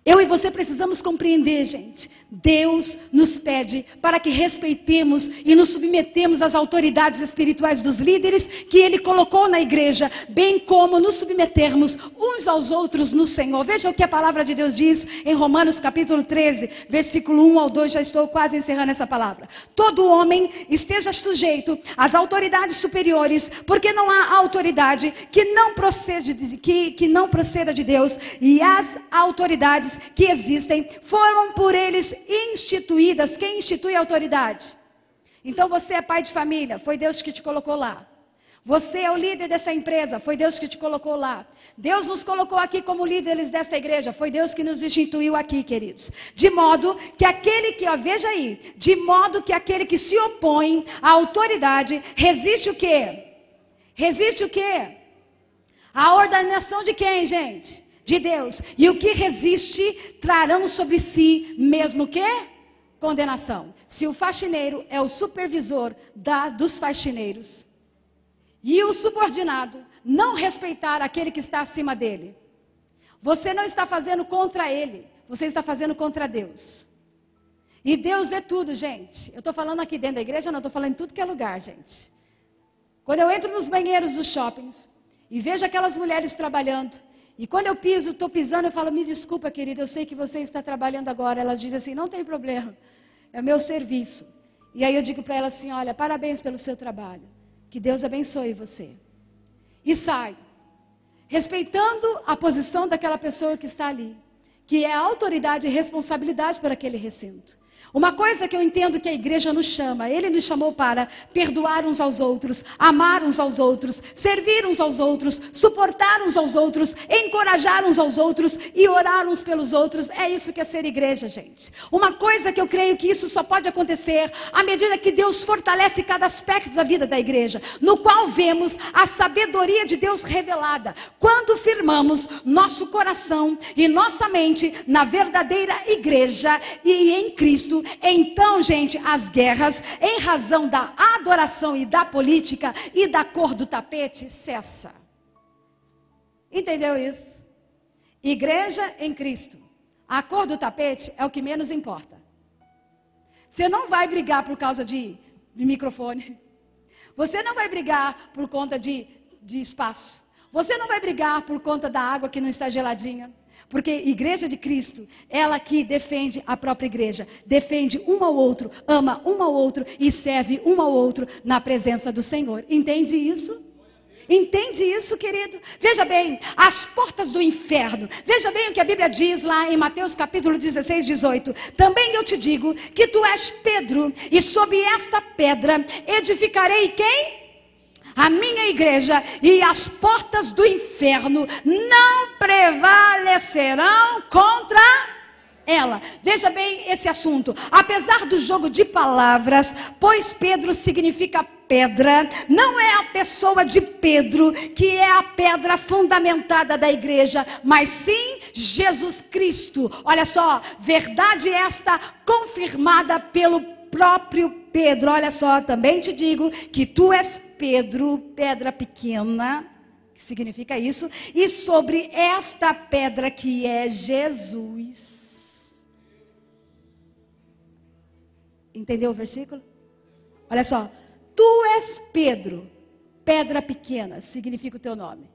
Eu e você precisamos compreender, gente. Deus nos pede para que respeitemos e nos submetemos às autoridades espirituais dos líderes que Ele colocou na igreja, bem como nos submetermos uns aos outros no Senhor. Veja o que a palavra de Deus diz em Romanos capítulo 13, versículo 1 ao 2, já estou quase encerrando essa palavra. Todo homem esteja sujeito às autoridades superiores, porque não há autoridade que não proceda de Deus, e as autoridades que existem foram por eles instituídas. Quem institui a autoridade? Então você é pai de família, foi Deus que te colocou lá. Você é o líder dessa empresa, foi Deus que te colocou lá. Deus nos colocou aqui como líderes dessa igreja, foi Deus que nos instituiu aqui, queridos. De modo que aquele que, veja aí, de modo que aquele que se opõe à autoridade, resiste o quê? Resiste o quê? A ordenação de quem, gente? de Deus. E o que resiste trarão sobre si mesmo o quê? Condenação. Se o faxineiro é o supervisor dos faxineiros e o subordinado não respeitar aquele que está acima dele, você não está fazendo contra ele, você está fazendo contra Deus. E Deus vê tudo, gente. Eu estou falando aqui dentro da igreja, não, estou falando em tudo que é lugar, gente. Quando eu entro nos banheiros dos shoppings e vejo aquelas mulheres trabalhando, e quando eu estou pisando, eu falo, me desculpa, querida, eu sei que você está trabalhando agora. Elas dizem assim, não tem problema, é o meu serviço. E aí eu digo para elas assim, olha, parabéns pelo seu trabalho, que Deus abençoe você. E sai, respeitando a posição daquela pessoa que está ali, que é a autoridade e responsabilidade por aquele recinto. Uma coisa que eu entendo que a igreja nos chama, ele nos chamou para perdoar uns aos outros, amar uns aos outros, servir uns aos outros, suportar uns aos outros, encorajar uns aos outros e orar uns pelos outros. É isso que é ser igreja, gente. Uma coisa que eu creio que isso só pode acontecer à medida que Deus fortalece cada aspecto da vida da igreja, no qual vemos a sabedoria de Deus revelada. Quando firmamos nosso coração e nossa mente na verdadeira igreja e em Cristo, então, gente, as guerras, em razão da adoração e da política e da cor do tapete, cessa. Entendeu isso? Igreja em Cristo. A cor do tapete é o que menos importa. Você não vai brigar por causa de microfone. Você não vai brigar por conta de espaço. Você não vai brigar por conta da água que não está geladinha. Porque igreja de Cristo, ela que defende a própria igreja, defende um ao outro, ama um ao outro e serve um ao outro na presença do Senhor. Entende isso? Entende isso, querido? Veja bem, as portas do inferno. Veja bem o que a Bíblia diz lá em Mateus capítulo 16, 18. Também eu te digo que tu és Pedro, e sobre esta pedra edificarei quem? A minha igreja, e as portas do inferno não prevalecerão contra ela. Veja bem esse assunto. Apesar do jogo de palavras, pois Pedro significa pedra, não é a pessoa de Pedro que é a pedra fundamentada da igreja, mas sim Jesus Cristo. Olha só, verdade esta confirmada pelo próprio Pedro. Olha só, também te digo que tu és Pedro, pedra pequena, que significa isso, e sobre esta pedra que é Jesus. Entendeu o versículo? Olha só, tu és Pedro, pedra pequena, significa o teu nome.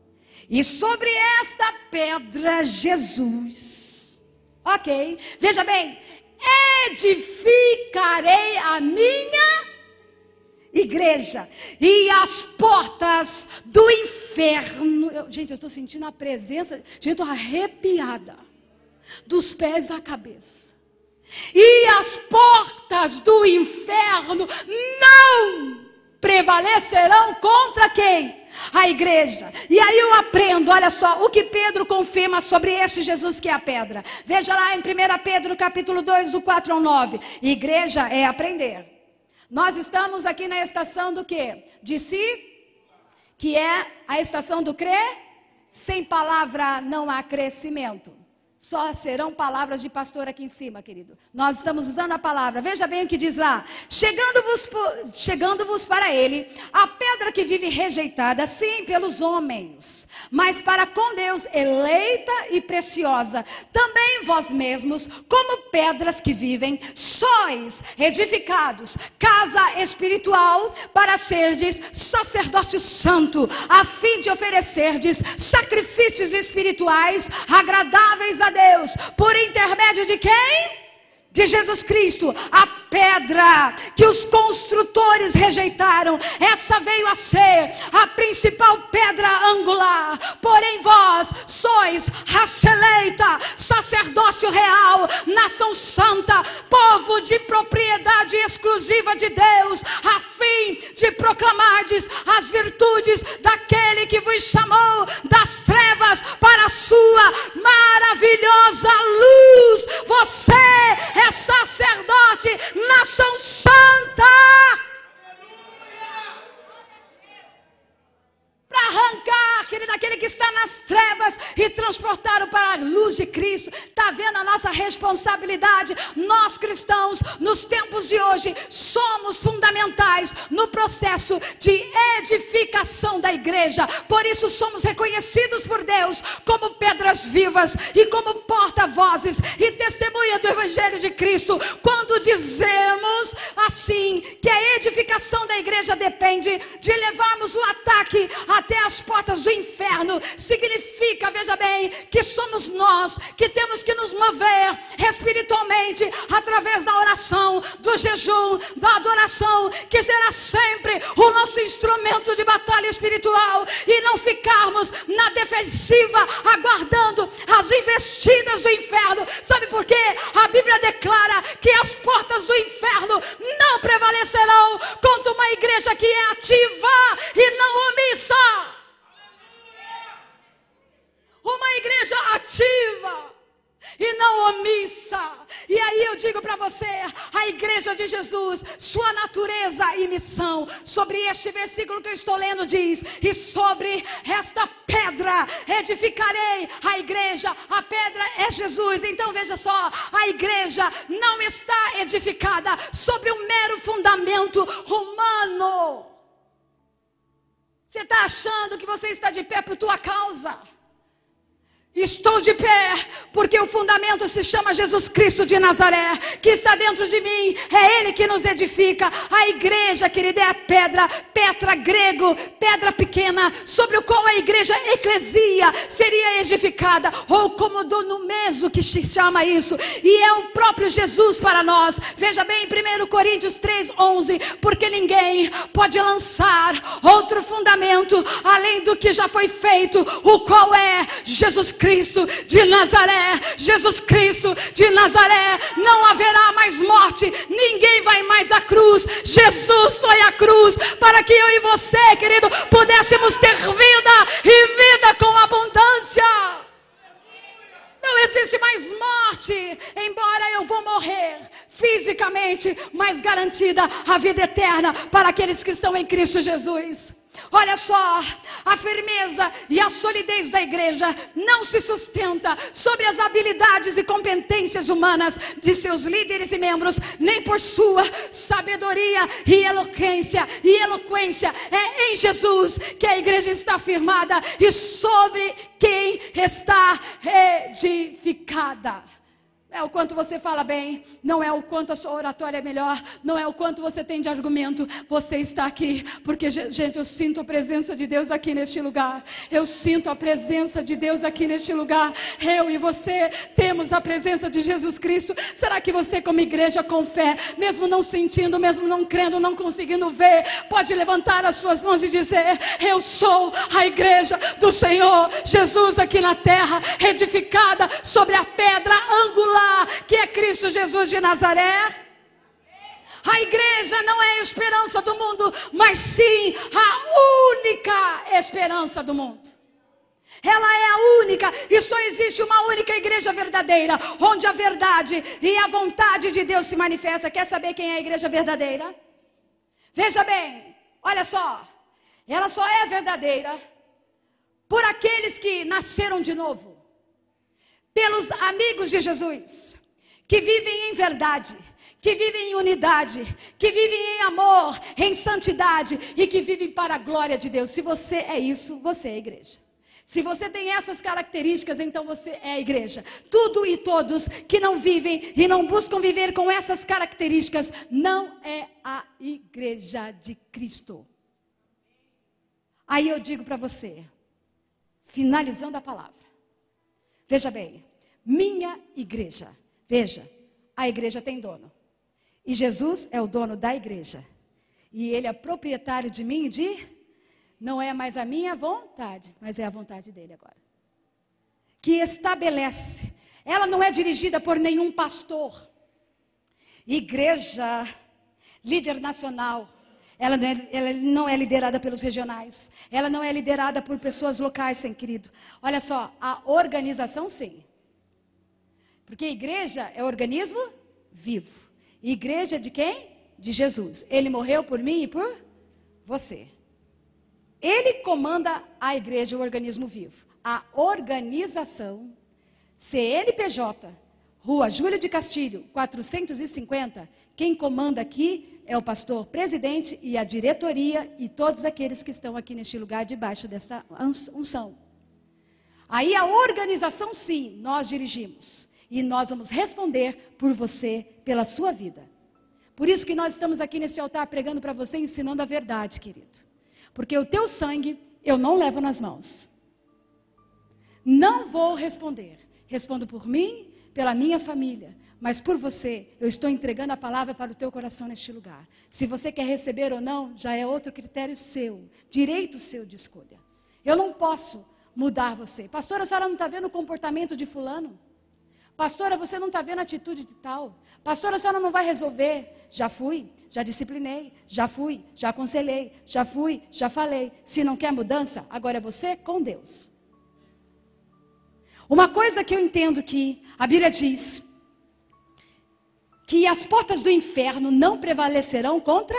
E sobre esta pedra, Jesus. Ok, veja bem, edificarei a minha igreja, e as portas do inferno. Gente, eu estou sentindo a presença. Gente, eu estou arrepiada dos pés à cabeça. E as portas do inferno não prevalecerão contra quem? A igreja. E aí eu aprendo, olha só, o que Pedro confirma sobre esse Jesus que é a pedra. Veja lá em 1 Pedro capítulo 2, do 4 ao 9. Igreja é aprender. Nós estamos aqui na estação do quê? De si, que é a estação do crer. Sem palavra não há crescimento. Só serão palavras de pastor aqui em cima, querido. Nós estamos usando a palavra. Veja bem o que diz lá. Chegando-vos para ele, a pedra que vive rejeitada, sim, pelos homens, mas para com Deus eleita e preciosa. Também vós mesmos, como pedras que vivem, sois edificados, casa espiritual, para serdes sacerdócio santo, a fim de oferecerdes sacrifícios espirituais agradáveis a Deus, por intermédio de quem? De Jesus Cristo, a pedra que os construtores rejeitaram. Essa veio a ser a principal pedra angular. Porém vós sois raça eleita, sacerdócio real, nação santa, povo de propriedade exclusiva de Deus, a fim de proclamardes as virtudes daquele que vos chamou das trevas para a sua maravilhosa luz. Você é sacerdote, nação santa, para arrancar, querido, aquele que está nas trevas e transportá-lo para a luz de Cristo. Está vendo a nossa responsabilidade? Nós cristãos, nos tempos de hoje, somos fundamentais no processo de edificação da igreja. Por isso somos reconhecidos por Deus como pedras vivas e como porta-vozes e testemunha do Evangelho de Cristo, quando dizemos assim que a edificação da igreja depende de levarmos o ataque até as portas do inferno. Significa, veja bem, que somos nós que temos que nos mover espiritualmente através da oração, do jejum, da adoração, que será sempre o nosso instrumento de batalha espiritual, e não ficarmos na defensiva aguardando as investidas do inferno. Sabe por quê? A Bíblia declara que as portas do inferno não prevalecerão contra uma igreja que é ativa e não omissa. Uma igreja ativa e não omissa. E aí eu digo para você, a igreja de Jesus, sua natureza e missão, sobre este versículo que eu estou lendo diz: e sobre esta pedra edificarei a igreja. A pedra é Jesus. Então veja só, a igreja não está edificada sobre um mero fundamento humano. Você está achando que você está de pé por tua causa? Estou de pé porque o fundamento se chama Jesus Cristo de Nazaré, que está dentro de mim. É Ele que nos edifica. A igreja, querida, é a pedra, Petra grego, pedra pequena, sobre o qual a igreja eclesia seria edificada, ou como do numeso que se chama isso, e é o próprio Jesus para nós. Veja bem, em 1 Coríntios 3:11, porque ninguém pode lançar outro fundamento além do que já foi feito, o qual é Jesus Cristo de Nazaré. Jesus Cristo de Nazaré. Não haverá mais morte, ninguém vai mais à cruz. Jesus foi à cruz para que eu e você, querido, pudéssemos ter vida e vida com abundância. Não existe mais morte, embora eu vou morrer fisicamente, mas garantida a vida eterna para aqueles que estão em Cristo Jesus. Olha só, a firmeza e a solidez da igreja não se sustenta sobre as habilidades e competências humanas de seus líderes e membros, nem por sua sabedoria e eloquência. É em Jesus que a igreja está firmada e sobre quem está edificada. É o quanto você fala bem, não é o quanto a sua oratória é melhor, não é o quanto você tem de argumento. Você está aqui porque, gente, eu sinto a presença de Deus aqui neste lugar. Eu sinto a presença de Deus aqui neste lugar. Eu e você temos a presença de Jesus Cristo. Será que você, como igreja com fé, mesmo não sentindo, mesmo não crendo, não conseguindo ver, pode levantar as suas mãos e dizer: eu sou a igreja do Senhor Jesus aqui na terra, edificada sobre a pedra angular que é Cristo Jesus de Nazaré? A igreja não é a esperança do mundo, mas sim a única esperança do mundo. Ela é a única, e só existe uma única igreja verdadeira, onde a verdade e a vontade de Deus se manifesta. Quer saber quem é a igreja verdadeira? Veja bem, olha só, ela só é verdadeira por aqueles que nasceram de novo, pelos amigos de Jesus, que vivem em verdade, que vivem em unidade, que vivem em amor, em santidade e que vivem para a glória de Deus. Se você é isso, você é a igreja. Se você tem essas características, então você é a igreja. Tudo e todos que não vivem e não buscam viver com essas características não é a igreja de Cristo. Aí eu digo para você, finalizando a palavra, veja bem, minha igreja, veja, a igreja tem dono, e Jesus é o dono da igreja, e Ele é proprietário de mim e não é mais a minha vontade, mas é a vontade dEle agora, que estabelece. Ela não é dirigida por nenhum pastor. Igreja, líder nacional, ela não é liderada pelos regionais, ela não é liderada por pessoas locais, sim, querido. Olha só, a organização sim, porque igreja é organismo vivo. Igreja de quem? De Jesus. Ele morreu por mim e por você. Ele comanda a igreja, o organismo vivo. A organização, CNPJ, Rua Júlio de Castilho, 450, quem comanda aqui é o pastor presidente e a diretoria e todos aqueles que estão aqui neste lugar debaixo desta unção. Aí a organização, sim, nós dirigimos. E nós vamos responder por você, pela sua vida. Por isso que nós estamos aqui nesse altar pregando para você, ensinando a verdade, querido. Porque o teu sangue eu não levo nas mãos. Não vou responder. Respondo por mim, pela minha família. Mas por você, eu estou entregando a palavra para o teu coração neste lugar. Se você quer receber ou não, já é outro critério seu. Direito seu de escolha. Eu não posso mudar você. Pastora, a senhora não está vendo o comportamento de fulano? Pastora, você não está vendo a atitude de tal? Pastora, a senhora não vai resolver? Já fui, já disciplinei, já fui, já aconselhei, já fui, já falei. Se não quer mudança, agora é você com Deus. Uma coisa que eu entendo que a Bíblia diz, que as portas do inferno não prevalecerão contra,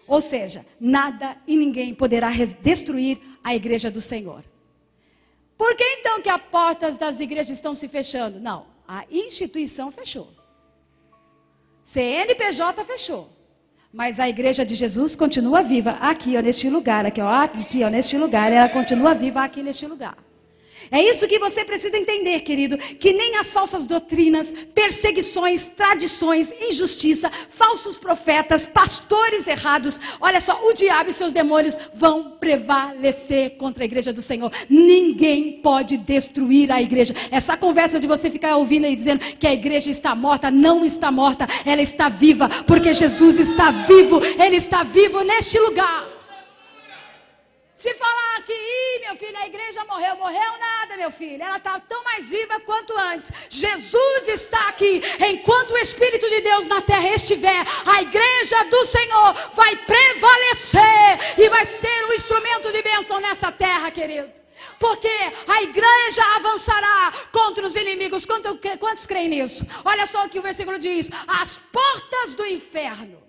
ou seja, nada e ninguém poderá destruir a igreja do Senhor. Por que então que as portas das igrejas estão se fechando? Não, a instituição fechou. CNPJ fechou. Mas a igreja de Jesus continua viva aqui, ó, neste lugar, aqui, ó, neste lugar, ela continua viva aqui neste lugar. É isso que você precisa entender, querido, que nem as falsas doutrinas, perseguições, tradições, injustiça, falsos profetas, pastores errados, olha só, o diabo e seus demônios vão prevalecer contra a igreja do Senhor. Ninguém pode destruir a igreja. Essa conversa de você ficar ouvindo aí dizendo que a igreja está morta, não está morta, ela está viva, porque Jesus está vivo, Ele está vivo neste lugar. Se falar que, meu filho, a igreja morreu nada, meu filho. Ela está tão mais viva quanto antes. Jesus está aqui. Enquanto o Espírito de Deus na terra estiver, a igreja do Senhor vai prevalecer e vai ser um instrumento de bênção nessa terra, querido. Porque a igreja avançará contra os inimigos. Quantos creem nisso? Olha só o que o versículo diz. As portas do inferno.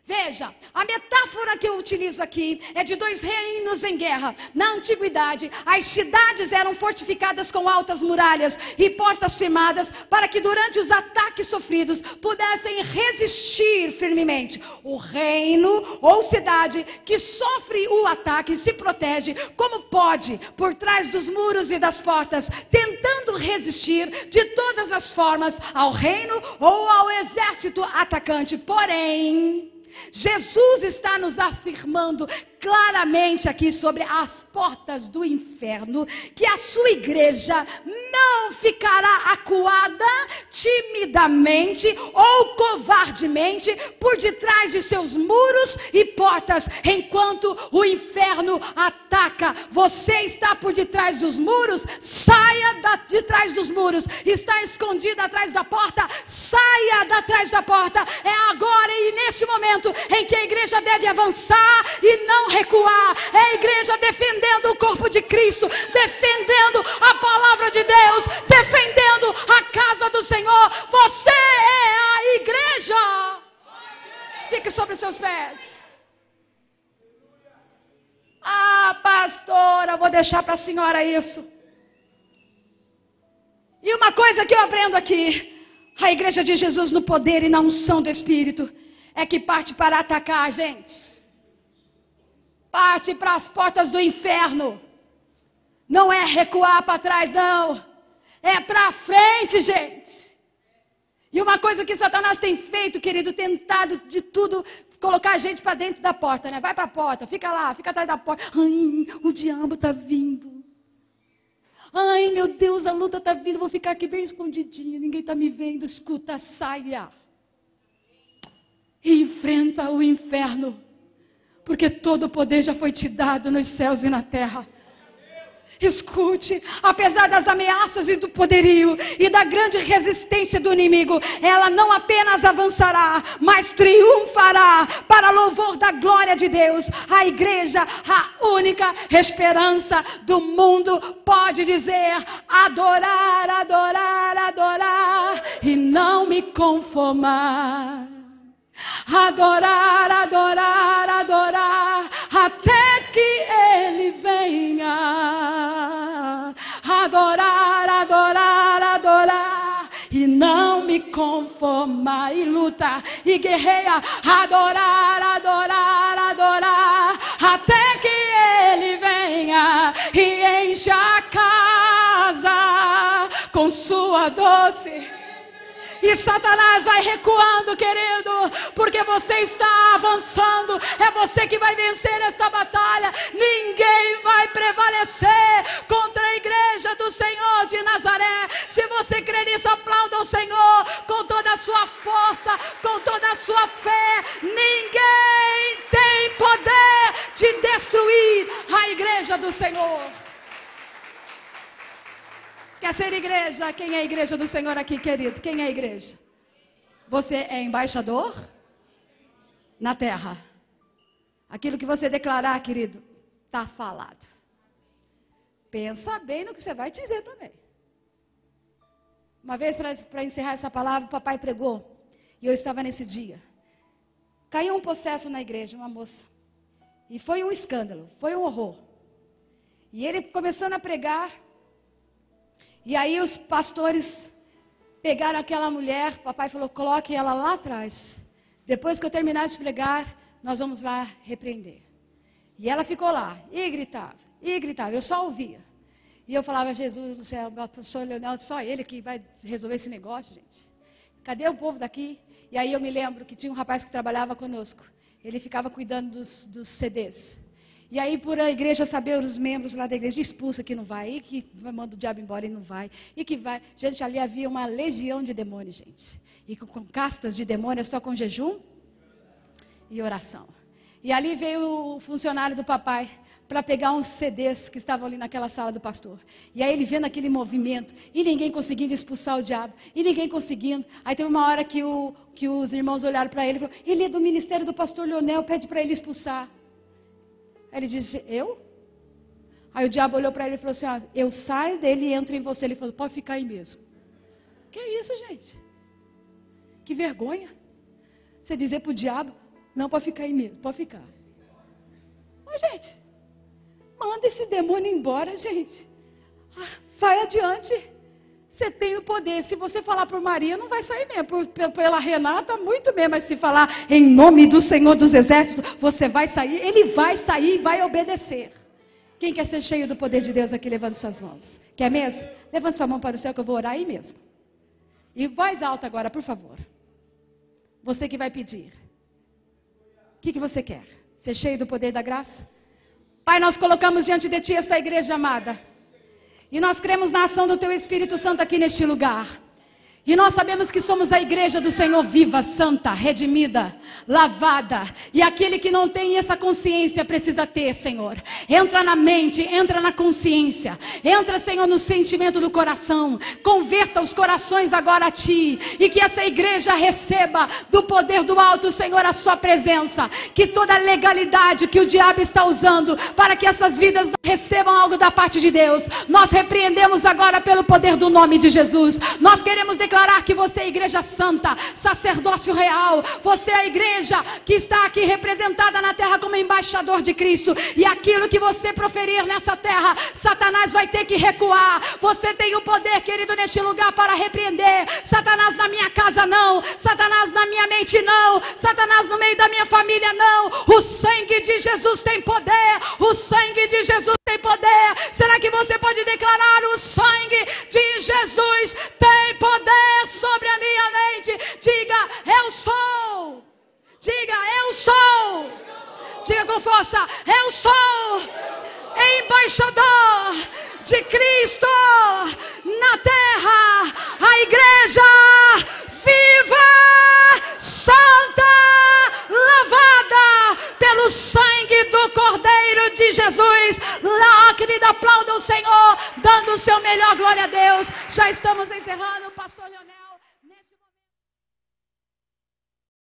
Veja, a metáfora que eu utilizo aqui é de dois reinos em guerra. Na antiguidade, as cidades eram fortificadas com altas muralhas e portas firmadas para que durante os ataques sofridos pudessem resistir firmemente. O reino ou cidade que sofre o ataque se protege como pode por trás dos muros e das portas, tentando resistir de todas as formas ao reino ou ao exército atacante. Porém, Jesus está nos afirmando claramente aqui sobre as portas do inferno, que a sua igreja não ficará acuada timidamente ou covardemente por detrás de seus muros e portas, enquanto o inferno ataca. Você está por detrás dos muros, saia de trás dos muros. Está escondida atrás da porta, saia de trás da porta. É agora e nesse momento em que a igreja deve avançar e não recuar. É a igreja defendendo o corpo de Cristo, defendendo a palavra de Deus, defendendo a casa do Senhor. Você é a igreja. Fique sobre os seus pés. Ah, pastora, vou deixar para a senhora isso. E uma coisa que eu aprendo aqui, a igreja de Jesus no poder e na unção do Espírito, é que parte para atacar, gente. Parte para as portas do inferno. Não é recuar para trás, não. É para frente, gente. E uma coisa que Satanás tem feito, querido, tentado de tudo, colocar a gente para dentro da porta, né? Vai para a porta, fica lá, fica atrás da porta. Ai, o diabo está vindo. Ai, meu Deus, a luta está vindo, vou ficar aqui bem escondidinha, ninguém está me vendo. Escuta, saia. E enfrenta o inferno. Porque todo o poder já foi te dado nos céus e na terra. Escute, apesar das ameaças e do poderio e da grande resistência do inimigo, ela não apenas avançará, mas triunfará para louvor da glória de Deus. A igreja, a única esperança do mundo, pode dizer: adorar, adorar, adorar e não me conformar. Adorar, adorar, adorar, até que Ele venha. Adorar, adorar, adorar, e não me conformar, e lutar, e guerrear, adorar, adorar, adorar, até que Ele venha e enche a casa com sua doce. E Satanás vai recuando, querido, porque você está avançando. É você que vai vencer esta batalha. Ninguém vai prevalecer contra a igreja do Senhor de Nazaré. Se você crer nisso, aplauda o Senhor com toda a sua força, com toda a sua fé. Ninguém tem poder de destruir a igreja do Senhor. Quer ser igreja? Quem é a igreja do Senhor aqui, querido? Quem é a igreja? Você é embaixador na terra. Aquilo que você declarar, querido, está falado. Pensa bem no que você vai dizer também. Uma vez, para encerrar essa palavra, o papai pregou. E eu estava nesse dia. Caiu um possesso na igreja, uma moça. E foi um escândalo, foi um horror. E ele começando a pregar. E aí os pastores pegaram aquela mulher, papai falou, coloque ela lá atrás. Depois que eu terminar de pregar, nós vamos lá repreender. E ela ficou lá, e gritava, eu só ouvia. E eu falava, Jesus do céu, o pastor Leonel, só ele que vai resolver esse negócio, gente. Cadê o povo daqui? E aí eu me lembro que tinha um rapaz que trabalhava conosco. Ele ficava cuidando dos CDs. E aí, por a igreja saber, os membros lá da igreja expulsa que não vai, e que manda o diabo embora e não vai, e que vai. Gente, ali havia uma legião de demônios, gente. E com castas de demônios, só com jejum e oração. E ali veio o funcionário do papai para pegar uns CDs que estavam ali naquela sala do pastor. E aí ele vendo aquele movimento, e ninguém conseguindo expulsar o diabo, e ninguém conseguindo. Aí teve uma hora que os irmãos olharam para ele e falaram, ele é do ministério do pastor Leonel, pede para ele expulsar. Aí ele disse, eu? Aí o diabo olhou para ele e falou assim, eu saio dele e entro em você. Ele falou, pode ficar aí mesmo. Que isso, gente? Que vergonha. Você dizer para o diabo, não, pode ficar aí mesmo, pode ficar. Mas, gente, manda esse demônio embora, gente. Vai adiante. Você tem o poder. Se você falar por Maria, não vai sair mesmo. Pela Renata, muito bem. Mas se falar em nome do Senhor dos Exércitos, você vai sair. Ele vai sair e vai obedecer. Quem quer ser cheio do poder de Deus aqui, levante suas mãos. Quer mesmo? Levante sua mão para o céu que eu vou orar aí mesmo. E voz alta agora, por favor. Você que vai pedir. O que você quer? Ser cheio do poder da graça? Pai, nós colocamos diante de Ti esta igreja amada. E nós cremos na ação do Teu Espírito Santo aqui neste lugar. E nós sabemos que somos a igreja do Senhor viva, santa, redimida, lavada. E aquele que não tem essa consciência precisa ter, Senhor. Entra na mente, entra na consciência. Entra, Senhor, no sentimento do coração. Converta os corações agora a Ti. E que essa igreja receba do poder do alto, Senhor, a Sua presença. Que toda legalidade que o diabo está usando para que essas vidas não recebam algo da parte de Deus, nós repreendemos agora pelo poder do nome de Jesus. Nós queremos declarar que você é a igreja santa, sacerdócio real. Você é a igreja que está aqui representada na terra como embaixador de Cristo. E aquilo que você proferir nessa terra, Satanás vai ter que recuar. Você tem o poder, querido, neste lugar para repreender. Satanás na minha casa não, Satanás na minha mente não, Satanás no meio da minha família não. O sangue de Jesus tem poder. O sangue de Jesus tem poder. Será que você pode declarar: o sangue de Jesus tem poder sobre a minha mente? Diga: eu sou. Diga: eu sou. Diga com força: eu sou embaixador de Cristo na terra. A igreja viva, santa, lavada pelo sangue do Cordeiro de Jesus. Lá, querida, aplauda o Senhor, dando o seu melhor. Glória a Deus. Já estamos encerrando, pastor Leonel.